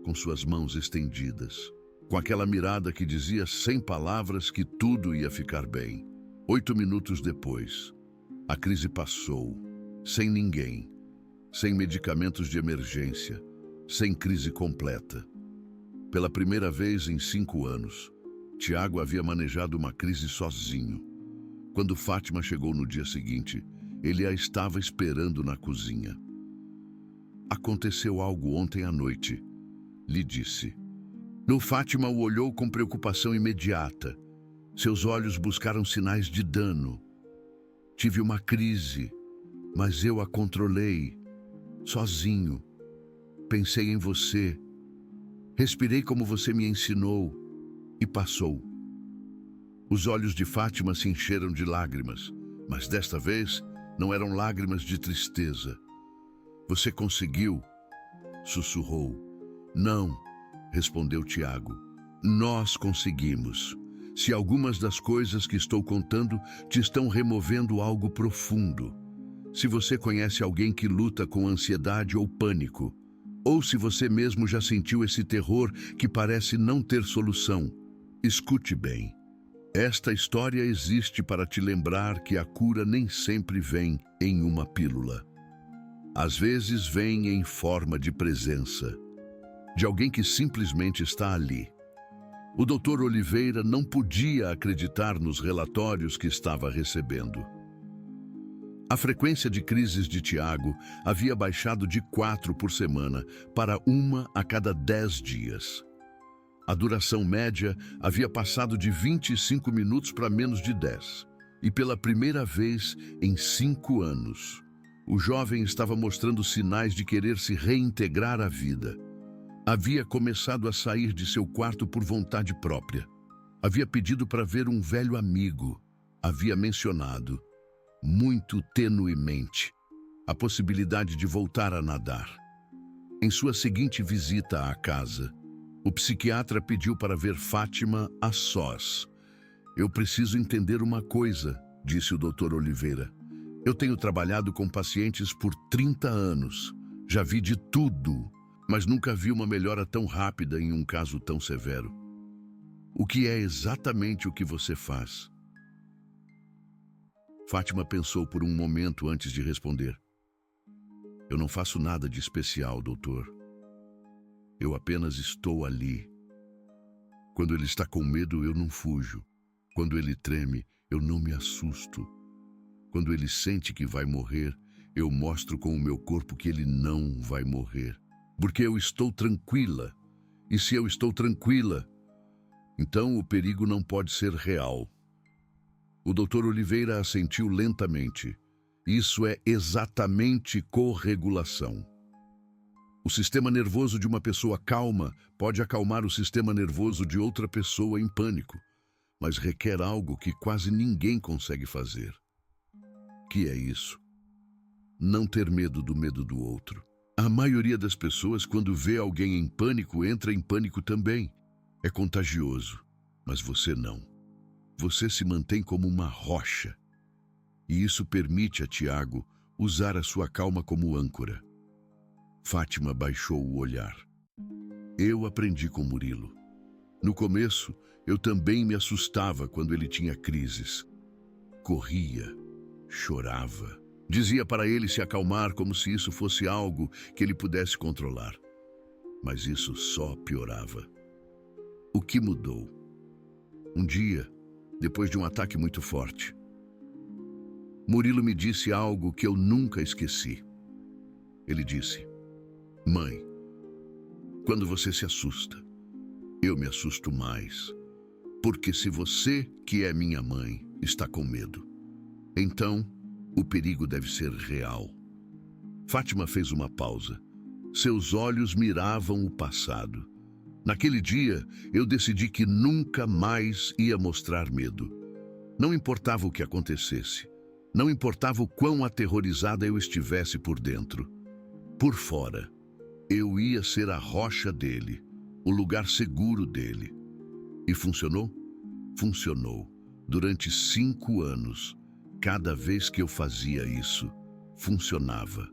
com suas mãos estendidas, com aquela mirada que dizia sem palavras que tudo ia ficar bem. 8 minutos depois, a crise passou, sem ninguém, sem medicamentos de emergência, sem crise completa. Pela primeira vez em 5 anos, Tiago havia manejado uma crise sozinho. Quando Fátima chegou no dia seguinte, ele a estava esperando na cozinha. Aconteceu algo ontem à noite, lhe disse. Fátima o olhou com preocupação imediata. Seus olhos buscaram sinais de dano. Tive uma crise, mas eu a controlei, sozinho. Pensei em você. Respirei como você me ensinou e passou. Os olhos de Fátima se encheram de lágrimas, mas desta vez não eram lágrimas de tristeza. Você conseguiu? Sussurrou. Não, respondeu Tiago. Nós conseguimos. Se algumas das coisas que estou contando te estão removendo algo profundo. Se você conhece alguém que luta com ansiedade ou pânico, ou se você mesmo já sentiu esse terror que parece não ter solução, escute bem. Esta história existe para te lembrar que a cura nem sempre vem em uma pílula. Às vezes vem em forma de presença, de alguém que simplesmente está ali. O Dr. Oliveira não podia acreditar nos relatórios que estava recebendo. A frequência de crises de Tiago havia baixado de 4 por semana para 1 a cada 10 dias. A duração média havia passado de 25 minutos para menos de 10. E pela primeira vez em 5 anos, o jovem estava mostrando sinais de querer se reintegrar à vida. Havia começado a sair de seu quarto por vontade própria. Havia pedido para ver um velho amigo. Havia mencionado, muito tenuemente, a possibilidade de voltar a nadar. Em sua seguinte visita à casa, o psiquiatra pediu para ver Fátima a sós. Eu preciso entender uma coisa, disse o Dr. Oliveira. Eu tenho trabalhado com pacientes por 30 anos. Já vi de tudo, mas nunca vi uma melhora tão rápida em um caso tão severo. O que é exatamente o que você faz? Fátima pensou por um momento antes de responder. Eu não faço nada de especial, doutor. Eu apenas estou ali. Quando ele está com medo, eu não fujo. Quando ele treme, eu não me assusto. Quando ele sente que vai morrer, eu mostro com o meu corpo que ele não vai morrer. Porque eu estou tranquila. E se eu estou tranquila, então o perigo não pode ser real. O Dr. Oliveira assentiu lentamente. Isso é exatamente corregulação. O sistema nervoso de uma pessoa calma pode acalmar o sistema nervoso de outra pessoa em pânico, mas requer algo que quase ninguém consegue fazer. Que é isso? Não ter medo do outro. A maioria das pessoas, quando vê alguém em pânico, entra em pânico também. É contagioso, mas você não. Você se mantém como uma rocha, e isso permite a Tiago usar a sua calma como âncora. Fátima baixou o olhar. Eu aprendi com Murilo. No começo, eu também me assustava quando ele tinha crises. Corria, chorava. Dizia para ele se acalmar como se isso fosse algo que ele pudesse controlar. Mas isso só piorava. O que mudou? Um dia, depois de um ataque muito forte, Murilo me disse algo que eu nunca esqueci. Ele disse: Mãe, quando você se assusta, eu me assusto mais. Porque se você, que é minha mãe, está com medo, então o perigo deve ser real. Fátima fez uma pausa. Seus olhos miravam o passado. Naquele dia, eu decidi que nunca mais ia mostrar medo. Não importava o que acontecesse. Não importava o quão aterrorizada eu estivesse por dentro. Por fora, eu ia ser a rocha dele, o lugar seguro dele. E funcionou? Funcionou. Durante 5 anos, cada vez que eu fazia isso, funcionava.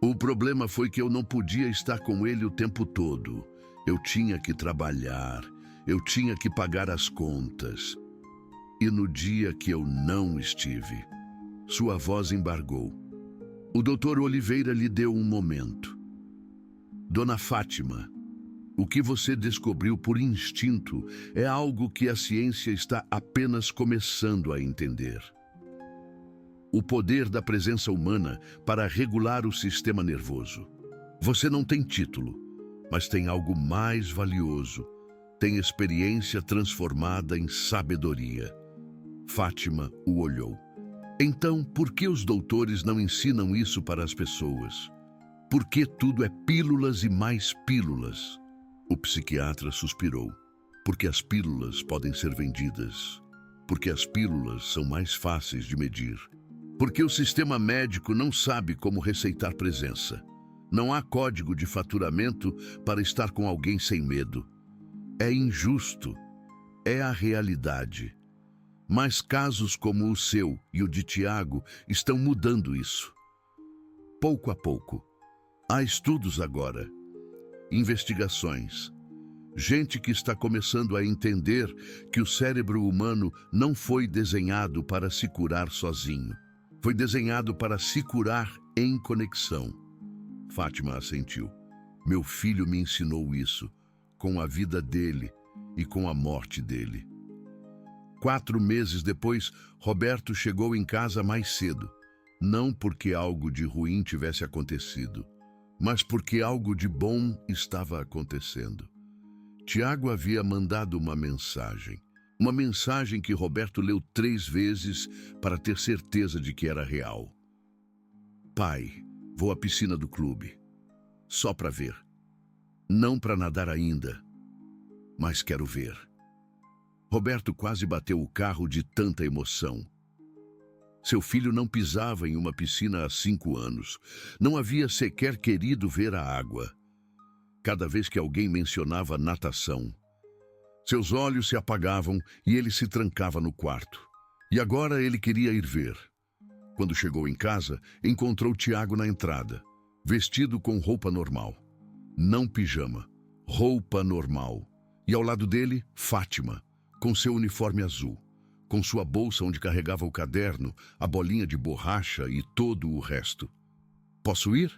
O problema foi que eu não podia estar com ele o tempo todo. Eu tinha que trabalhar, eu tinha que pagar as contas. E no dia que eu não estive, sua voz embargou. O doutor Oliveira lhe deu um momento. Dona Fátima, o que você descobriu por instinto é algo que a ciência está apenas começando a entender. O poder da presença humana para regular o sistema nervoso. Você não tem título, mas tem algo mais valioso. Tem experiência transformada em sabedoria. Fátima o olhou. Então, por que os doutores não ensinam isso para as pessoas? Por que tudo é pílulas e mais pílulas? O psiquiatra suspirou. Porque as pílulas podem ser vendidas. Porque as pílulas são mais fáceis de medir. Porque o sistema médico não sabe como receitar presença. Não há código de faturamento para estar com alguém sem medo. É injusto. É a realidade. Mas casos como o seu e o de Tiago estão mudando isso. Pouco a pouco. Há estudos agora. Investigações. Gente que está começando a entender que o cérebro humano não foi desenhado para se curar sozinho. Foi desenhado para se curar em conexão. Fátima assentiu. Meu filho me ensinou isso, com a vida dele e com a morte dele. 4 meses depois, Roberto chegou em casa mais cedo. Não porque algo de ruim tivesse acontecido, mas porque algo de bom estava acontecendo. Tiago havia mandado uma mensagem. Uma mensagem que Roberto leu 3 vezes para ter certeza de que era real. Pai, vou à piscina do clube. Só para ver. Não para nadar ainda, mas quero ver. Roberto quase bateu o carro de tanta emoção. Seu filho não pisava em uma piscina há 5 anos. Não havia sequer querido ver a água. Cada vez que alguém mencionava natação, seus olhos se apagavam e ele se trancava no quarto. E agora ele queria ir ver. Quando chegou em casa, encontrou Tiago na entrada, vestido com roupa normal. Não pijama, roupa normal. E ao lado dele, Fátima, com seu uniforme azul, com sua bolsa onde carregava o caderno, a bolinha de borracha e todo o resto. Posso ir?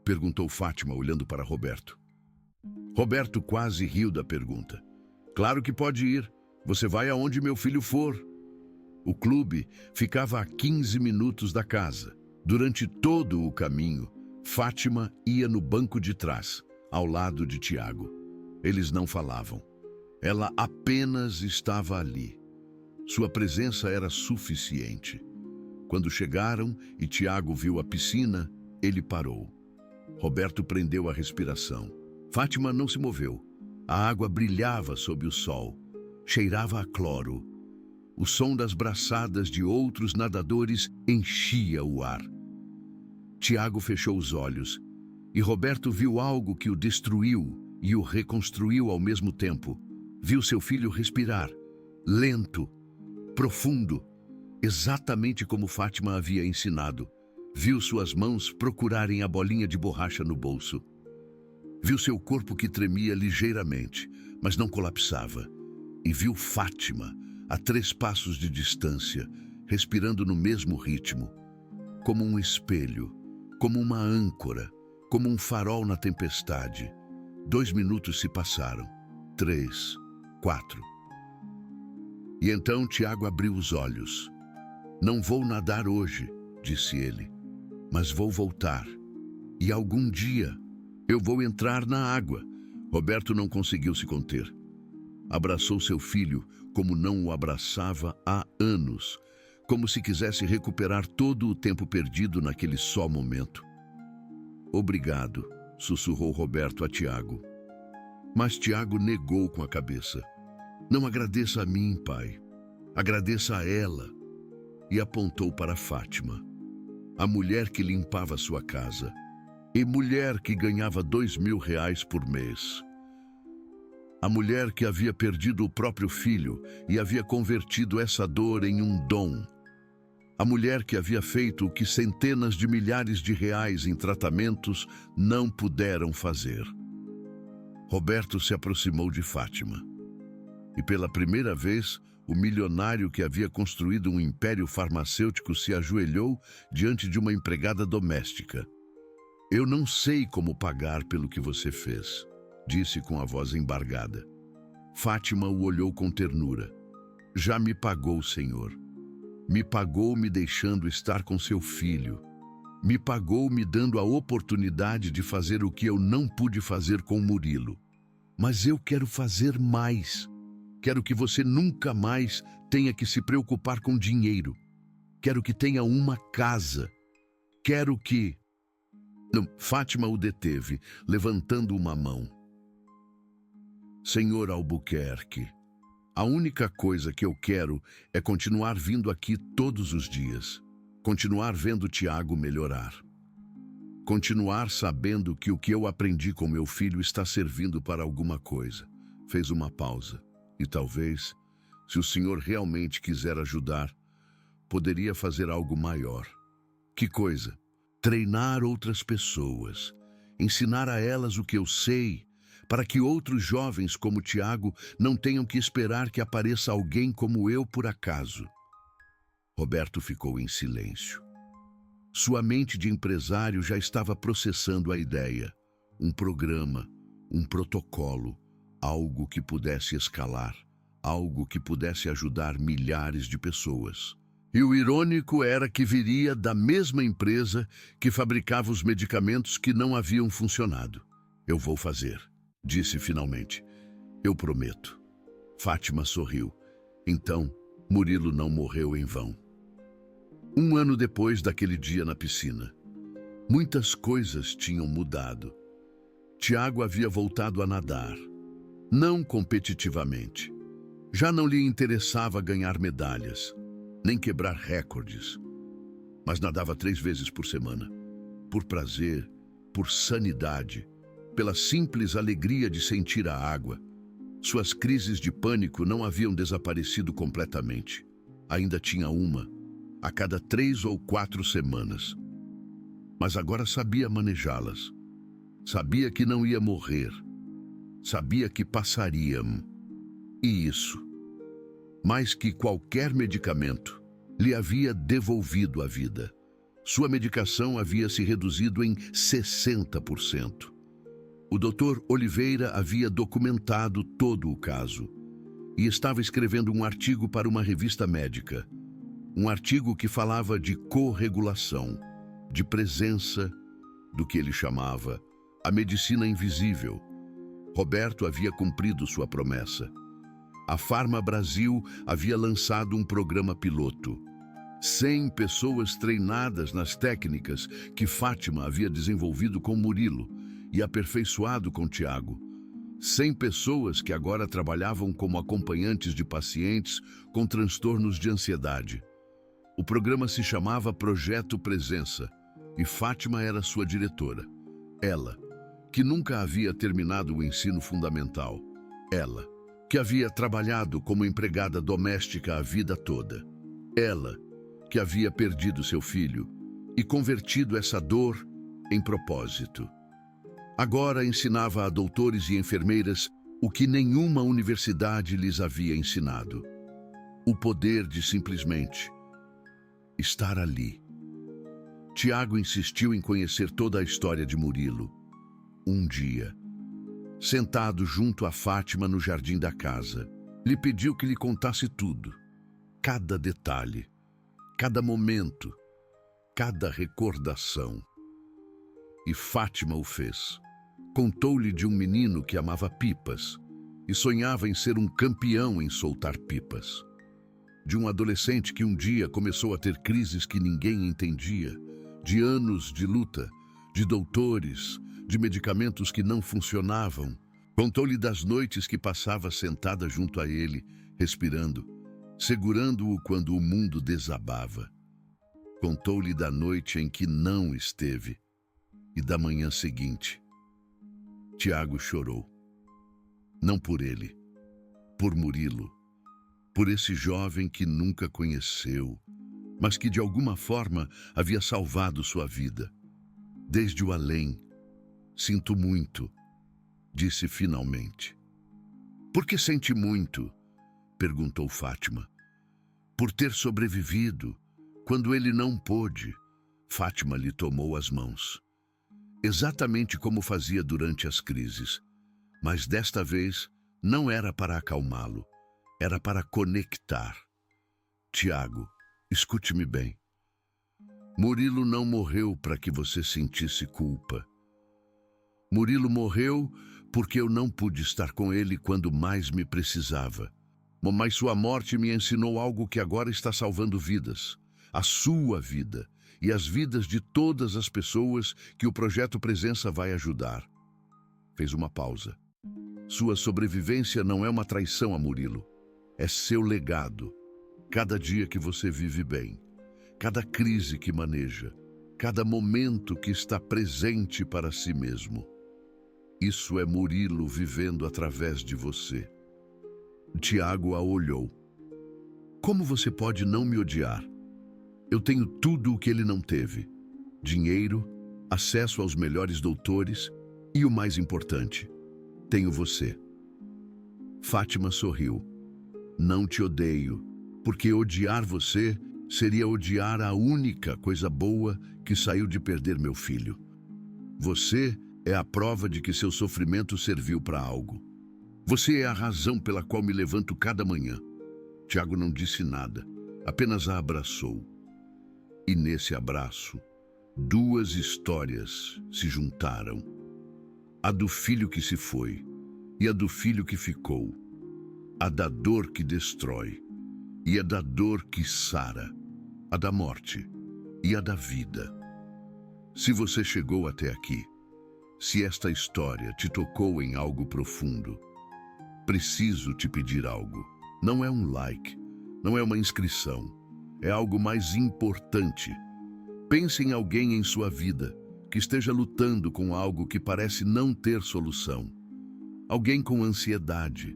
Perguntou Fátima, olhando para Roberto. Roberto quase riu da pergunta. Claro que pode ir. Você vai aonde meu filho for. O clube ficava a 15 minutos da casa. Durante todo o caminho, Fátima ia no banco de trás, ao lado de Tiago. Eles não falavam. Ela apenas estava ali. Sua presença era suficiente. Quando chegaram e Tiago viu a piscina, ele parou. Roberto prendeu a respiração. Fátima não se moveu. A água brilhava sob o sol. Cheirava a cloro. O som das braçadas de outros nadadores enchia o ar. Tiago fechou os olhos e Roberto viu algo que o destruiu e o reconstruiu ao mesmo tempo. Viu seu filho respirar, lento, profundo, exatamente como Fátima havia ensinado. Viu suas mãos procurarem a bolinha de borracha no bolso. Viu seu corpo que tremia ligeiramente, mas não colapsava. E viu Fátima, a 3 passos de distância, respirando no mesmo ritmo, como um espelho, como uma âncora, como um farol na tempestade. 2 minutos se passaram, 3, 4. E então Tiago abriu os olhos. Não vou nadar hoje, disse ele, mas vou voltar. E algum dia eu vou entrar na água. Roberto não conseguiu se conter. Abraçou seu filho como não o abraçava há anos, como se quisesse recuperar todo o tempo perdido naquele só momento. Obrigado, sussurrou Roberto a Tiago. Mas Tiago negou com a cabeça. Não agradeça a mim, pai. Agradeça a ela. E apontou para Fátima, a mulher que limpava sua casa, e mulher que ganhava R$ 2.000 por mês. A mulher que havia perdido o próprio filho e havia convertido essa dor em um dom. A mulher que havia feito o que centenas de milhares de reais em tratamentos não puderam fazer. Roberto se aproximou de Fátima. E pela primeira vez, o milionário que havia construído um império farmacêutico se ajoelhou diante de uma empregada doméstica. Eu não sei como pagar pelo que você fez, disse com a voz embargada. Fátima o olhou com ternura. Já me pagou, senhor. Me pagou me deixando estar com seu filho. Me pagou me dando a oportunidade de fazer o que eu não pude fazer com Murilo. Mas eu quero fazer mais. Quero que você nunca mais tenha que se preocupar com dinheiro. Quero que tenha uma casa. Quero que... Não, Fátima o deteve, levantando uma mão. Senhor Albuquerque, a única coisa que eu quero é continuar vindo aqui todos os dias. Continuar vendo Tiago melhorar. Continuar sabendo que o que eu aprendi com meu filho está servindo para alguma coisa. Fez uma pausa. E talvez, se o senhor realmente quiser ajudar, poderia fazer algo maior. Que coisa? Treinar outras pessoas. Ensinar a elas o que eu sei, para que outros jovens como Tiago não tenham que esperar que apareça alguém como eu por acaso. Roberto ficou em silêncio. Sua mente de empresário já estava processando a ideia. Um programa, um protocolo, algo que pudesse escalar, algo que pudesse ajudar milhares de pessoas. E o irônico era que viria da mesma empresa que fabricava os medicamentos que não haviam funcionado. Eu vou fazer, disse finalmente. Eu prometo. Fátima sorriu. Então, Murilo não morreu em vão. 1 ano depois daquele dia na piscina, muitas coisas tinham mudado. Tiago havia voltado a nadar. Não competitivamente. Já não lhe interessava ganhar medalhas, nem quebrar recordes. Mas nadava 3 vezes por semana. Por prazer, por sanidade, pela simples alegria de sentir a água. Suas crises de pânico não haviam desaparecido completamente. Ainda tinha uma, a cada 3 ou 4 semanas. Mas agora sabia manejá-las. Sabia que não ia morrer. Sabia que passariam. E isso, mais que qualquer medicamento, lhe havia devolvido a vida. Sua medicação havia se reduzido em 60%. O Dr. Oliveira havia documentado todo o caso e estava escrevendo um artigo para uma revista médica. Um artigo que falava de corregulação, de presença, do que ele chamava a medicina invisível. Roberto havia cumprido sua promessa. A Pharma Brasil havia lançado um programa piloto. 100 pessoas treinadas nas técnicas que Fátima havia desenvolvido com Murilo e aperfeiçoado com Tiago. 100 pessoas que agora trabalhavam como acompanhantes de pacientes com transtornos de ansiedade. O programa se chamava Projeto Presença e Fátima era sua diretora. Ela, que nunca havia terminado o ensino fundamental. Ela, que havia trabalhado como empregada doméstica a vida toda. Ela, que havia perdido seu filho e convertido essa dor em propósito. Agora ensinava a doutores e enfermeiras o que nenhuma universidade lhes havia ensinado: o poder de simplesmente estar ali. Tiago insistiu em conhecer toda a história de Murilo. Um dia, sentado junto a Fátima no jardim da casa, lhe pediu que lhe contasse tudo, cada detalhe, cada momento, cada recordação. E Fátima o fez. Contou-lhe de um menino que amava pipas e sonhava em ser um campeão em soltar pipas. De um adolescente que um dia começou a ter crises que ninguém entendia, de anos de luta, de doutores, de medicamentos que não funcionavam. Contou-lhe das noites que passava sentada junto a ele, respirando, segurando-o quando o mundo desabava. Contou-lhe da noite em que não esteve e da manhã seguinte. Tiago chorou. Não por ele, por Murilo, por esse jovem que nunca conheceu, mas que de alguma forma havia salvado sua vida. Desde o além, sinto muito, disse finalmente. Por que sente muito? Perguntou Fátima. Por ter sobrevivido, quando ele não pôde. Fátima lhe tomou as mãos. Exatamente como fazia durante as crises, mas desta vez não era para acalmá-lo, era para conectar. Tiago, escute-me bem. Murilo não morreu para que você sentisse culpa. Murilo morreu porque eu não pude estar com ele quando mais me precisava. Mas sua morte me ensinou algo que agora está salvando vidas, a sua vida e as vidas de todas as pessoas que o Projeto Presença vai ajudar. Fez uma pausa. Sua sobrevivência não é uma traição a Murilo. É seu legado. Cada dia que você vive bem, cada crise que maneja, cada momento que está presente para si mesmo. Isso é Murilo vivendo através de você. Tiago a olhou. Como você pode não me odiar? Eu tenho tudo o que ele não teve: dinheiro, acesso aos melhores doutores e, o mais importante, tenho você. Fátima sorriu. Não te odeio, porque odiar você seria odiar a única coisa boa que saiu de perder meu filho. Você é a prova de que seu sofrimento serviu para algo. Você é a razão pela qual me levanto cada manhã. Tiago não disse nada, apenas a abraçou. E nesse abraço, duas histórias se juntaram. A do filho que se foi e a do filho que ficou. A da dor que destrói e a da dor que sara. A da morte e a da vida. Se você chegou até aqui, se esta história te tocou em algo profundo, preciso te pedir algo. Não é um like, não é uma inscrição, é algo mais importante. Pense em alguém em sua vida que esteja lutando com algo que parece não ter solução. Alguém com ansiedade,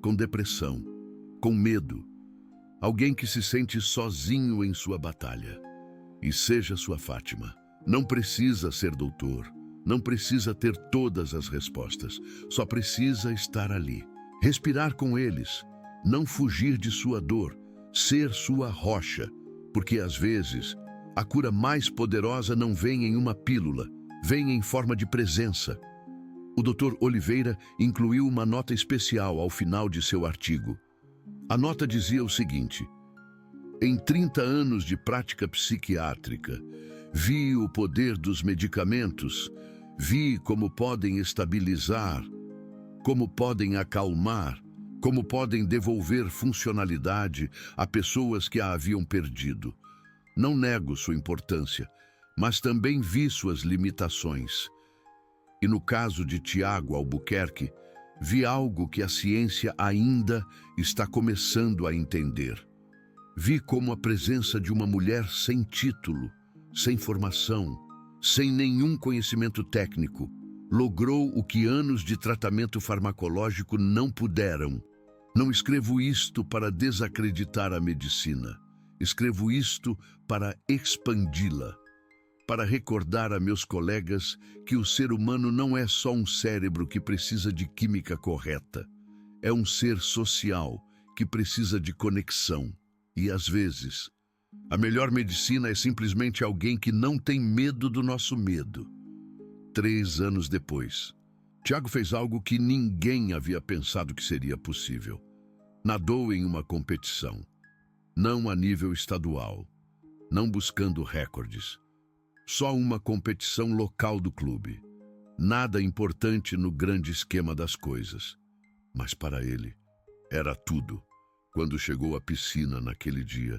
com depressão, com medo. Alguém que se sente sozinho em sua batalha. E seja sua Fátima. Não precisa ser doutor, não precisa ter todas as respostas, só precisa estar ali. Respirar com eles, não fugir de sua dor, ser sua rocha, porque às vezes a cura mais poderosa não vem em uma pílula, vem em forma de presença. O Dr. Oliveira incluiu uma nota especial ao final de seu artigo. A nota dizia o seguinte: em 30 anos de prática psiquiátrica, vi o poder dos medicamentos, vi como podem estabilizar, como podem acalmar, como podem devolver funcionalidade a pessoas que a haviam perdido. Não nego sua importância, mas também vi suas limitações. E no caso de Tiago Albuquerque, vi algo que a ciência ainda está começando a entender. Vi como a presença de uma mulher sem título, sem formação, sem nenhum conhecimento técnico, logrou o que anos de tratamento farmacológico não puderam: Não escrevo isto para desacreditar a medicina. Escrevo isto para expandi-la, para recordar a meus colegas que o ser humano não é só um cérebro que precisa de química correta. É um ser social que precisa de conexão. E, às vezes, a melhor medicina é simplesmente alguém que não tem medo do nosso medo. 3 anos depois, Tiago fez algo que ninguém havia pensado que seria possível. Nadou em uma competição, não a nível estadual, não buscando recordes. Só uma competição local do clube. Nada importante no grande esquema das coisas. Mas para ele, era tudo. Quando chegou à piscina naquele dia,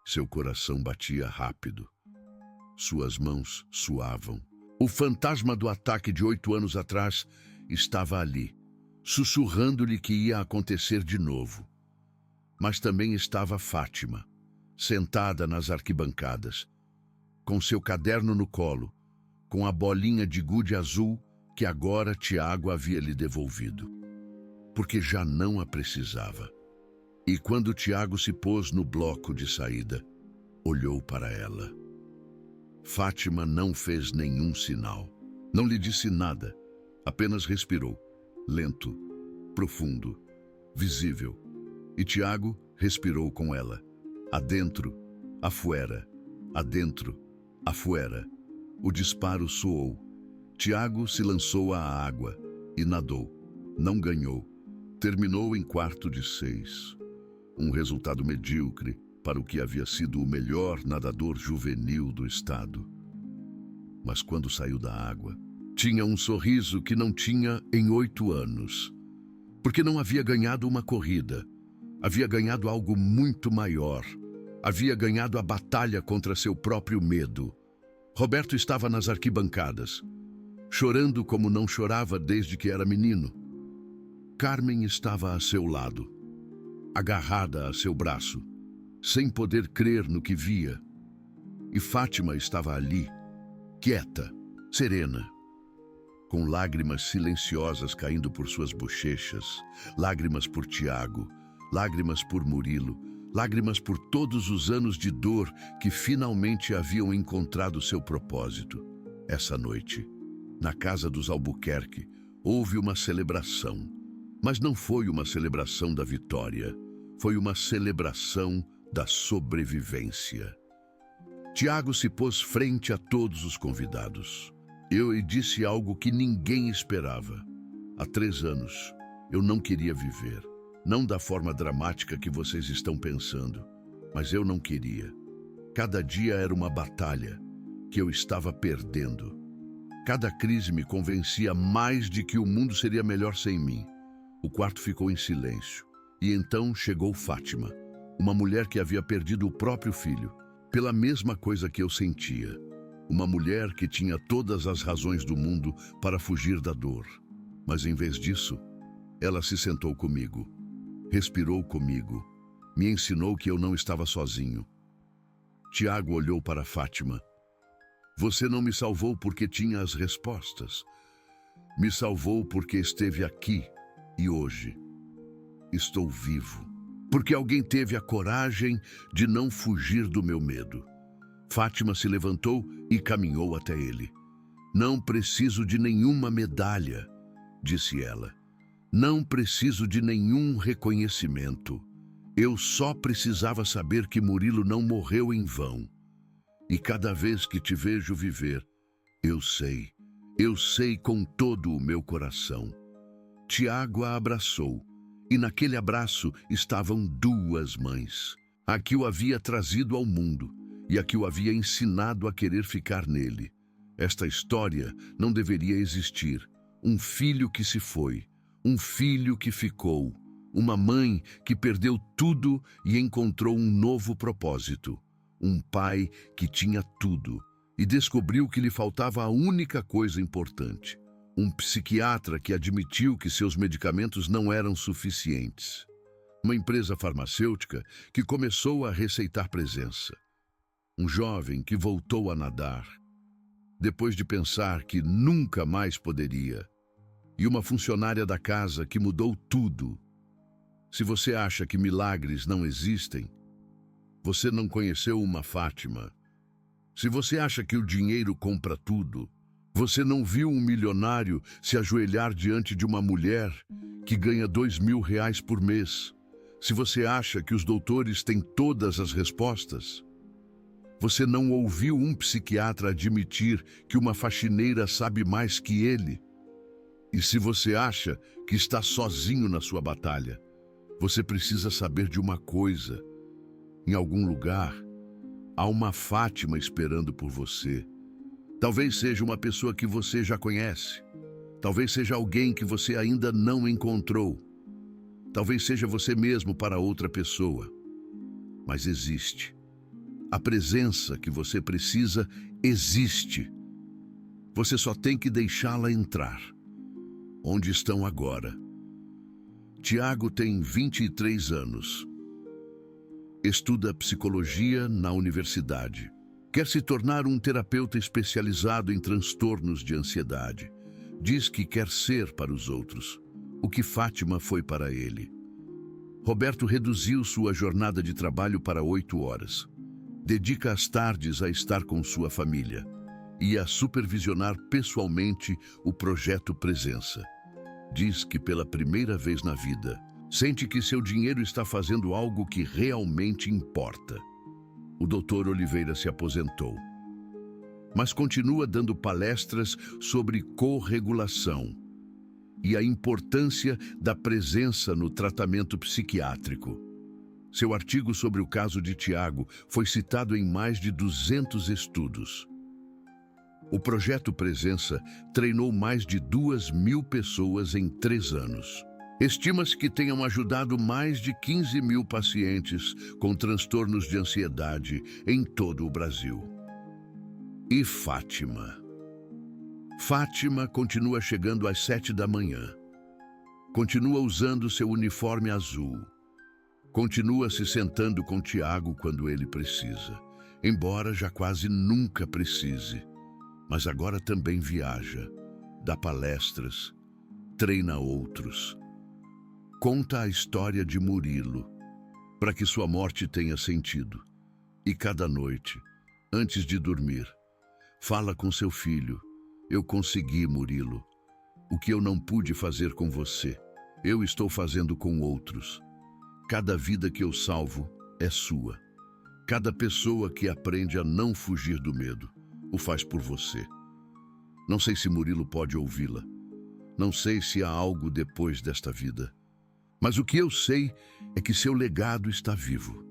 seu coração batia rápido. Suas mãos suavam. O fantasma do ataque de 8 anos atrás estava ali, sussurrando-lhe que ia acontecer de novo. Mas também estava Fátima, sentada nas arquibancadas, com seu caderno no colo, com a bolinha de gude azul que agora Tiago havia lhe devolvido, porque já não a precisava. E quando Tiago se pôs no bloco de saída, olhou para ela. Fátima não fez nenhum sinal, não lhe disse nada, apenas respirou, lento, profundo, visível. E Tiago respirou com ela, adentro, afuera, adentro, afuera. O disparo soou. Tiago se lançou à água e nadou. Não ganhou. Terminou em 4/6. Um resultado medíocre para o que havia sido o melhor nadador juvenil do estado. Mas quando saiu da água, tinha um sorriso que não tinha em 8 anos. Porque não havia ganhado uma corrida. Havia ganhado algo muito maior. Havia ganhado a batalha contra seu próprio medo. Roberto estava nas arquibancadas, chorando como não chorava desde que era menino. Carmen estava a seu lado, agarrada a seu braço, sem poder crer no que via. E Fátima estava ali, quieta, serena, com lágrimas silenciosas caindo por suas bochechas, lágrimas por Tiago, lágrimas por Murilo, lágrimas por todos os anos de dor que finalmente haviam encontrado seu propósito. Essa noite, na casa dos Albuquerque, houve uma celebração. Mas não foi uma celebração da vitória, foi uma celebração da sobrevivência. Tiago se pôs frente a todos os convidados. Eu lhe disse algo que ninguém esperava. Há 3 anos, eu não queria viver. Não da forma dramática que vocês estão pensando, mas eu não queria. Cada dia era uma batalha que eu estava perdendo. Cada crise me convencia mais de que o mundo seria melhor sem mim. O quarto ficou em silêncio. E então chegou Fátima, uma mulher que havia perdido o próprio filho, pela mesma coisa que eu sentia. Uma mulher que tinha todas as razões do mundo para fugir da dor. Mas em vez disso, ela se sentou comigo, respirou comigo, me ensinou que eu não estava sozinho. Tiago olhou para Fátima. Você não me salvou porque tinha as respostas. Me salvou porque esteve aqui e hoje. Estou vivo, porque alguém teve a coragem de não fugir do meu medo. Fátima se levantou e caminhou até ele. Não preciso de nenhuma medalha, disse ela. Não preciso de nenhum reconhecimento. Eu só precisava saber que Murilo não morreu em vão. E cada vez que te vejo viver, eu sei com todo o meu coração. Tiago a abraçou, e naquele abraço estavam 2 mães. A que o havia trazido ao mundo e a que o havia ensinado a querer ficar nele. Esta história não deveria existir. Um filho que se foi, um filho que ficou, uma mãe que perdeu tudo e encontrou um novo propósito. Um pai que tinha tudo e descobriu que lhe faltava a única coisa importante. Um psiquiatra que admitiu que seus medicamentos não eram suficientes. Uma empresa farmacêutica que começou a receitar presença. Um jovem que voltou a nadar, depois de pensar que nunca mais poderia. E uma funcionária da casa que mudou tudo. Se você acha que milagres não existem, você não conheceu uma Fátima. Se você acha que o dinheiro compra tudo, você não viu um milionário se ajoelhar diante de uma mulher que ganha R$ 2.000 por mês. Se você acha que os doutores têm todas as respostas, você não ouviu um psiquiatra admitir que uma faxineira sabe mais que ele. E se você acha que está sozinho na sua batalha, você precisa saber de uma coisa. Em algum lugar, há uma Fátima esperando por você. Talvez seja uma pessoa que você já conhece. Talvez seja alguém que você ainda não encontrou. Talvez seja você mesmo para outra pessoa. Mas existe. A presença que você precisa existe. Você só tem que deixá-la entrar. Onde estão agora? Tiago tem 23 anos. Estuda psicologia na universidade. Quer se tornar um terapeuta especializado em transtornos de ansiedade. Diz que quer ser para os outros o que Fátima foi para ele. Roberto reduziu sua jornada de trabalho para 8 horas. Dedica as tardes a estar com sua família e a supervisionar pessoalmente o projeto Presença. Diz que pela primeira vez na vida, sente que seu dinheiro está fazendo algo que realmente importa. O Dr. Oliveira se aposentou, mas continua dando palestras sobre corregulação e a importância da presença no tratamento psiquiátrico. Seu artigo sobre o caso de Tiago foi citado em mais de 200 estudos. O projeto Presença treinou mais de 2.000 pessoas em 3 anos. Estima-se que tenham ajudado mais de 15.000 pacientes com transtornos de ansiedade em todo o Brasil. E Fátima? Fátima continua chegando às 7 da manhã. Continua usando seu uniforme azul. Continua se sentando com Tiago quando ele precisa, embora já quase nunca precise. Mas agora também viaja, dá palestras, treina outros. Conta a história de Murilo, para que sua morte tenha sentido. E cada noite, antes de dormir, fala com seu filho: eu consegui, Murilo. O que eu não pude fazer com você, eu estou fazendo com outros. Cada vida que eu salvo é sua. Cada pessoa que aprende a não fugir do medo o faz por você. Não sei se Murilo pode ouvi-la. Não sei se há algo depois desta vida. Mas o que eu sei é que seu legado está vivo.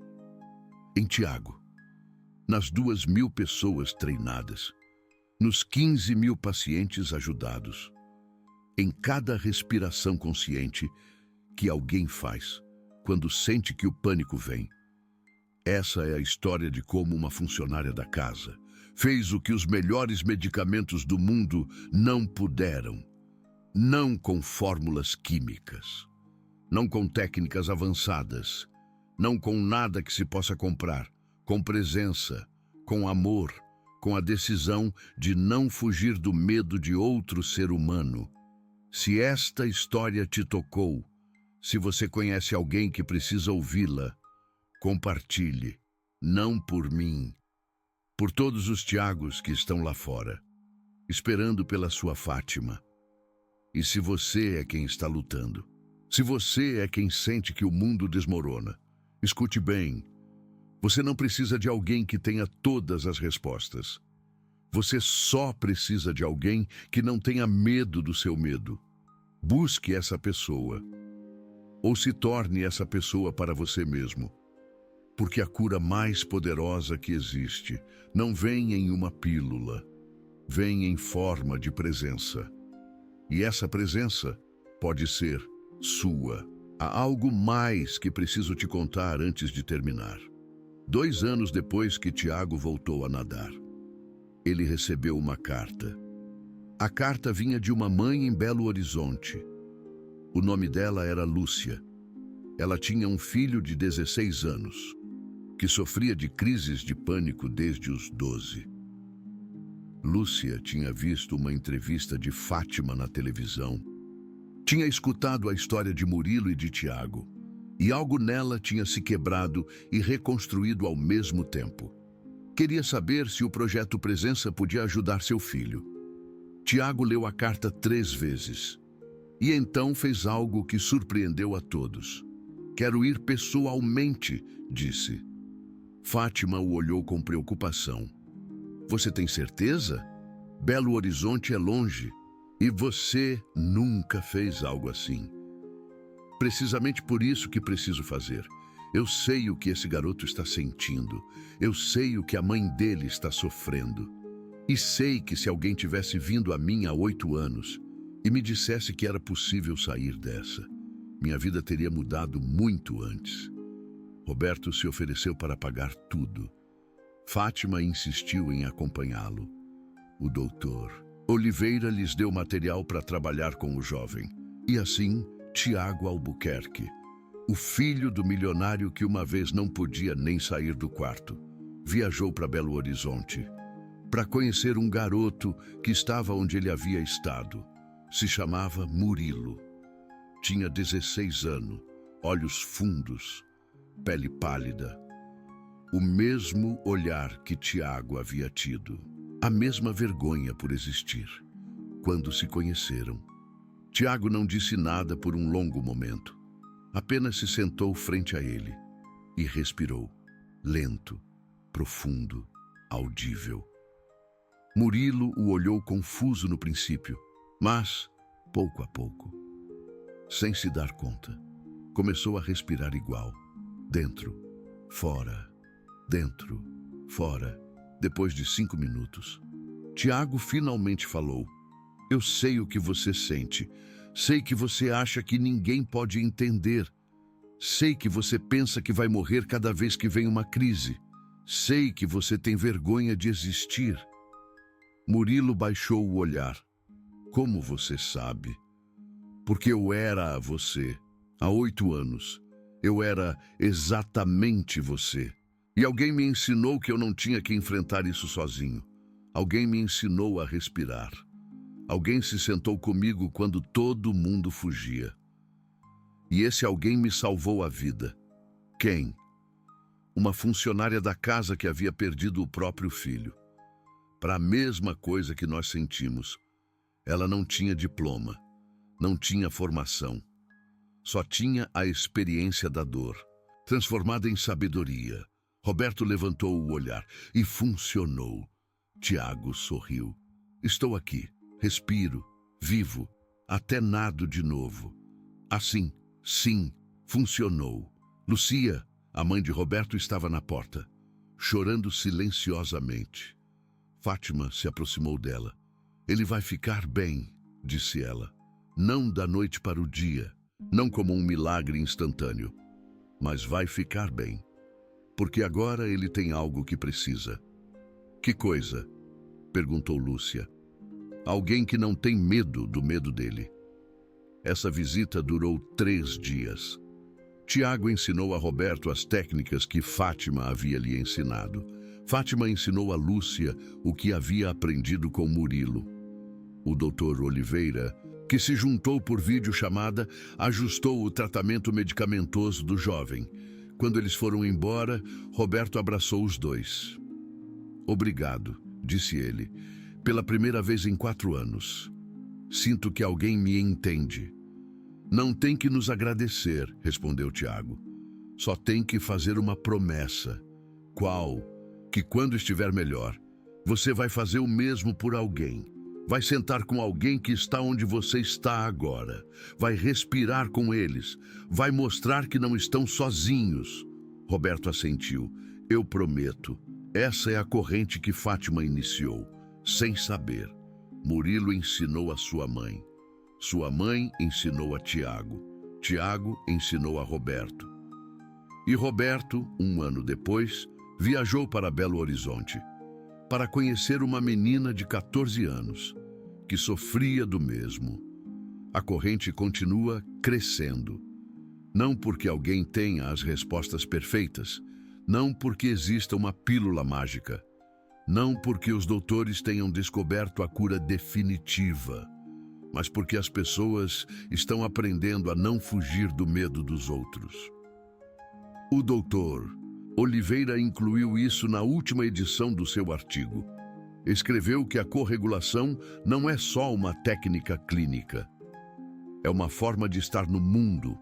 Em Tiago, nas 2.000 pessoas treinadas, nos 15.000 pacientes ajudados, em cada respiração consciente que alguém faz quando sente que o pânico vem. Essa é a história de como uma funcionária da casa fez o que os melhores medicamentos do mundo não puderam. Não com fórmulas químicas, não com técnicas avançadas, não com nada que se possa comprar, com presença, com amor, com a decisão de não fugir do medo de outro ser humano. Se esta história te tocou, se você conhece alguém que precisa ouvi-la, compartilhe, não por mim, por todos os Tiagos que estão lá fora, esperando pela sua Fátima. E se você é quem está lutando, se você é quem sente que o mundo desmorona, escute bem, você não precisa de alguém que tenha todas as respostas. Você só precisa de alguém que não tenha medo do seu medo. Busque essa pessoa, ou se torne essa pessoa para você mesmo. Porque a cura mais poderosa que existe não vem em uma pílula, vem em forma de presença. E essa presença pode ser sua. Há algo mais que preciso te contar antes de terminar. 2 anos depois que Tiago voltou a nadar, ele recebeu uma carta. A carta vinha de uma mãe em Belo Horizonte. O nome dela era Lúcia. Ela tinha um filho de 16 anos, que sofria de crises de pânico desde os 12. Lúcia tinha visto uma entrevista de Fátima na televisão. Tinha escutado a história de Murilo e de Tiago e algo nela tinha se quebrado e reconstruído ao mesmo tempo. Queria saber se o projeto Presença podia ajudar seu filho. Tiago leu a carta 3 vezes. E então fez algo que surpreendeu a todos. Quero ir pessoalmente, disse. Fátima o olhou com preocupação. Você tem certeza? Belo Horizonte é longe e você nunca fez algo assim. Precisamente por isso que preciso fazer. Eu sei o que esse garoto está sentindo. Eu sei o que a mãe dele está sofrendo. E sei que se alguém tivesse vindo a mim há 8 anos e me dissesse que era possível sair dessa, minha vida teria mudado muito antes. Roberto se ofereceu para pagar tudo. Fátima insistiu em acompanhá-lo. O doutor Oliveira lhes deu material para trabalhar com o jovem. E assim, Tiago Albuquerque, o filho do milionário que uma vez não podia nem sair do quarto, viajou para Belo Horizonte para conhecer um garoto que estava onde ele havia estado. Se chamava Murilo. Tinha 16 anos, olhos fundos, pele pálida. O mesmo olhar que Tiago havia tido. A mesma vergonha por existir. Quando se conheceram, Tiago não disse nada por um longo momento. Apenas se sentou frente a ele e respirou, lento, profundo, audível. Murilo o olhou confuso no princípio, mas, pouco a pouco, sem se dar conta, começou a respirar igual, dentro, fora, dentro, fora. Depois de 5 minutos, Tiago finalmente falou. Eu sei o que você sente. Sei que você acha que ninguém pode entender. Sei que você pensa que vai morrer cada vez que vem uma crise. Sei que você tem vergonha de existir. Murilo baixou o olhar. Como você sabe? Porque eu era você. Há 8 anos. Eu era exatamente você. E alguém me ensinou que eu não tinha que enfrentar isso sozinho. Alguém me ensinou a respirar. Alguém se sentou comigo quando todo mundo fugia. E esse alguém me salvou a vida. Quem? Uma funcionária da casa que havia perdido o próprio filho. Para a mesma coisa que nós sentimos. Ela não tinha diploma, não tinha formação. Só tinha a experiência da dor, transformada em sabedoria. Roberto levantou o olhar e funcionou. Tiago sorriu. Estou aqui, respiro, vivo, até nado de novo. Assim, sim, funcionou. Lucia, a mãe de Roberto, estava na porta, chorando silenciosamente. Fátima se aproximou dela. Ele vai ficar bem, disse ela. Não da noite para o dia, não como um milagre instantâneo, mas vai ficar bem. Porque agora ele tem algo que precisa. Que coisa? Perguntou Lúcia. Alguém que não tem medo do medo dele. Essa visita durou 3 dias. Tiago ensinou a Roberto as técnicas que Fátima havia lhe ensinado. Fátima ensinou a Lúcia o que havia aprendido com Murilo. O doutor Oliveira, que se juntou por videochamada, ajustou o tratamento medicamentoso do jovem. Quando eles foram embora, Roberto abraçou os dois. Obrigado, disse ele, pela primeira vez em 4 anos. Sinto que alguém me entende. Não tem que nos agradecer, respondeu Tiago. Só tem que fazer uma promessa. Qual? Que quando estiver melhor, você vai fazer o mesmo por alguém. Vai sentar com alguém que está onde você está agora. Vai respirar com eles. Vai mostrar que não estão sozinhos. Roberto assentiu. Eu prometo. Essa é a corrente que Fátima iniciou, sem saber. Murilo ensinou a sua mãe. Sua mãe ensinou a Tiago. Tiago ensinou a Roberto. E Roberto, 1 ano depois, viajou para Belo Horizonte para conhecer uma menina de 14 anos que sofria do mesmo. A corrente continua crescendo. Não porque alguém tenha as respostas perfeitas, não porque exista uma pílula mágica, não porque os doutores tenham descoberto a cura definitiva, mas porque as pessoas estão aprendendo a não fugir do medo dos outros. O doutor Oliveira incluiu isso na última edição do seu artigo. Escreveu que a corregulação não é só uma técnica clínica. É uma forma de estar no mundo.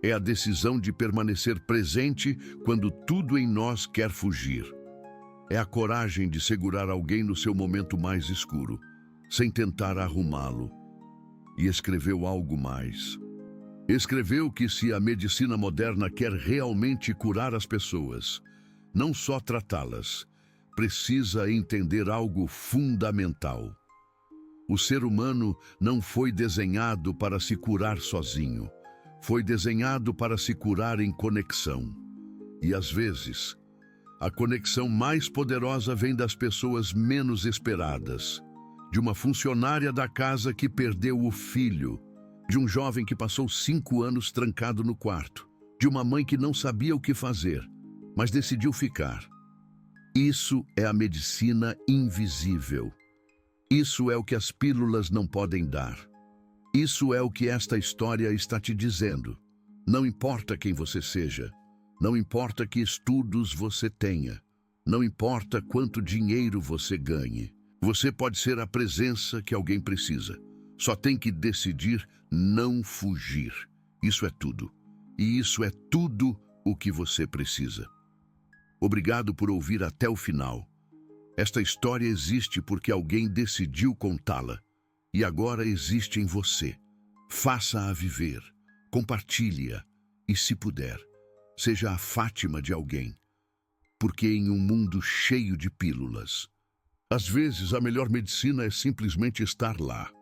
É a decisão de permanecer presente quando tudo em nós quer fugir. É a coragem de segurar alguém no seu momento mais escuro, sem tentar arrumá-lo. E escreveu algo mais. Escreveu que se a medicina moderna quer realmente curar as pessoas, não só tratá-las, precisa entender algo fundamental. O ser humano não foi desenhado para se curar sozinho. Foi desenhado para se curar em conexão. E às vezes, a conexão mais poderosa vem das pessoas menos esperadas. De uma funcionária da casa que perdeu o filho. De um jovem que passou 5 anos trancado no quarto. De uma mãe que não sabia o que fazer, mas decidiu ficar. Isso é a medicina invisível. Isso é o que as pílulas não podem dar. Isso é o que esta história está te dizendo. Não importa quem você seja, não importa que estudos você tenha, não importa quanto dinheiro você ganhe, você pode ser a presença que alguém precisa. Só tem que decidir não fugir. Isso é tudo. E isso é tudo o que você precisa. Obrigado por ouvir até o final. Esta história existe porque alguém decidiu contá-la. E agora existe em você. Faça-a viver. Compartilhe-a. E se puder, seja a Fátima de alguém. Porque em um mundo cheio de pílulas, às vezes a melhor medicina é simplesmente estar lá.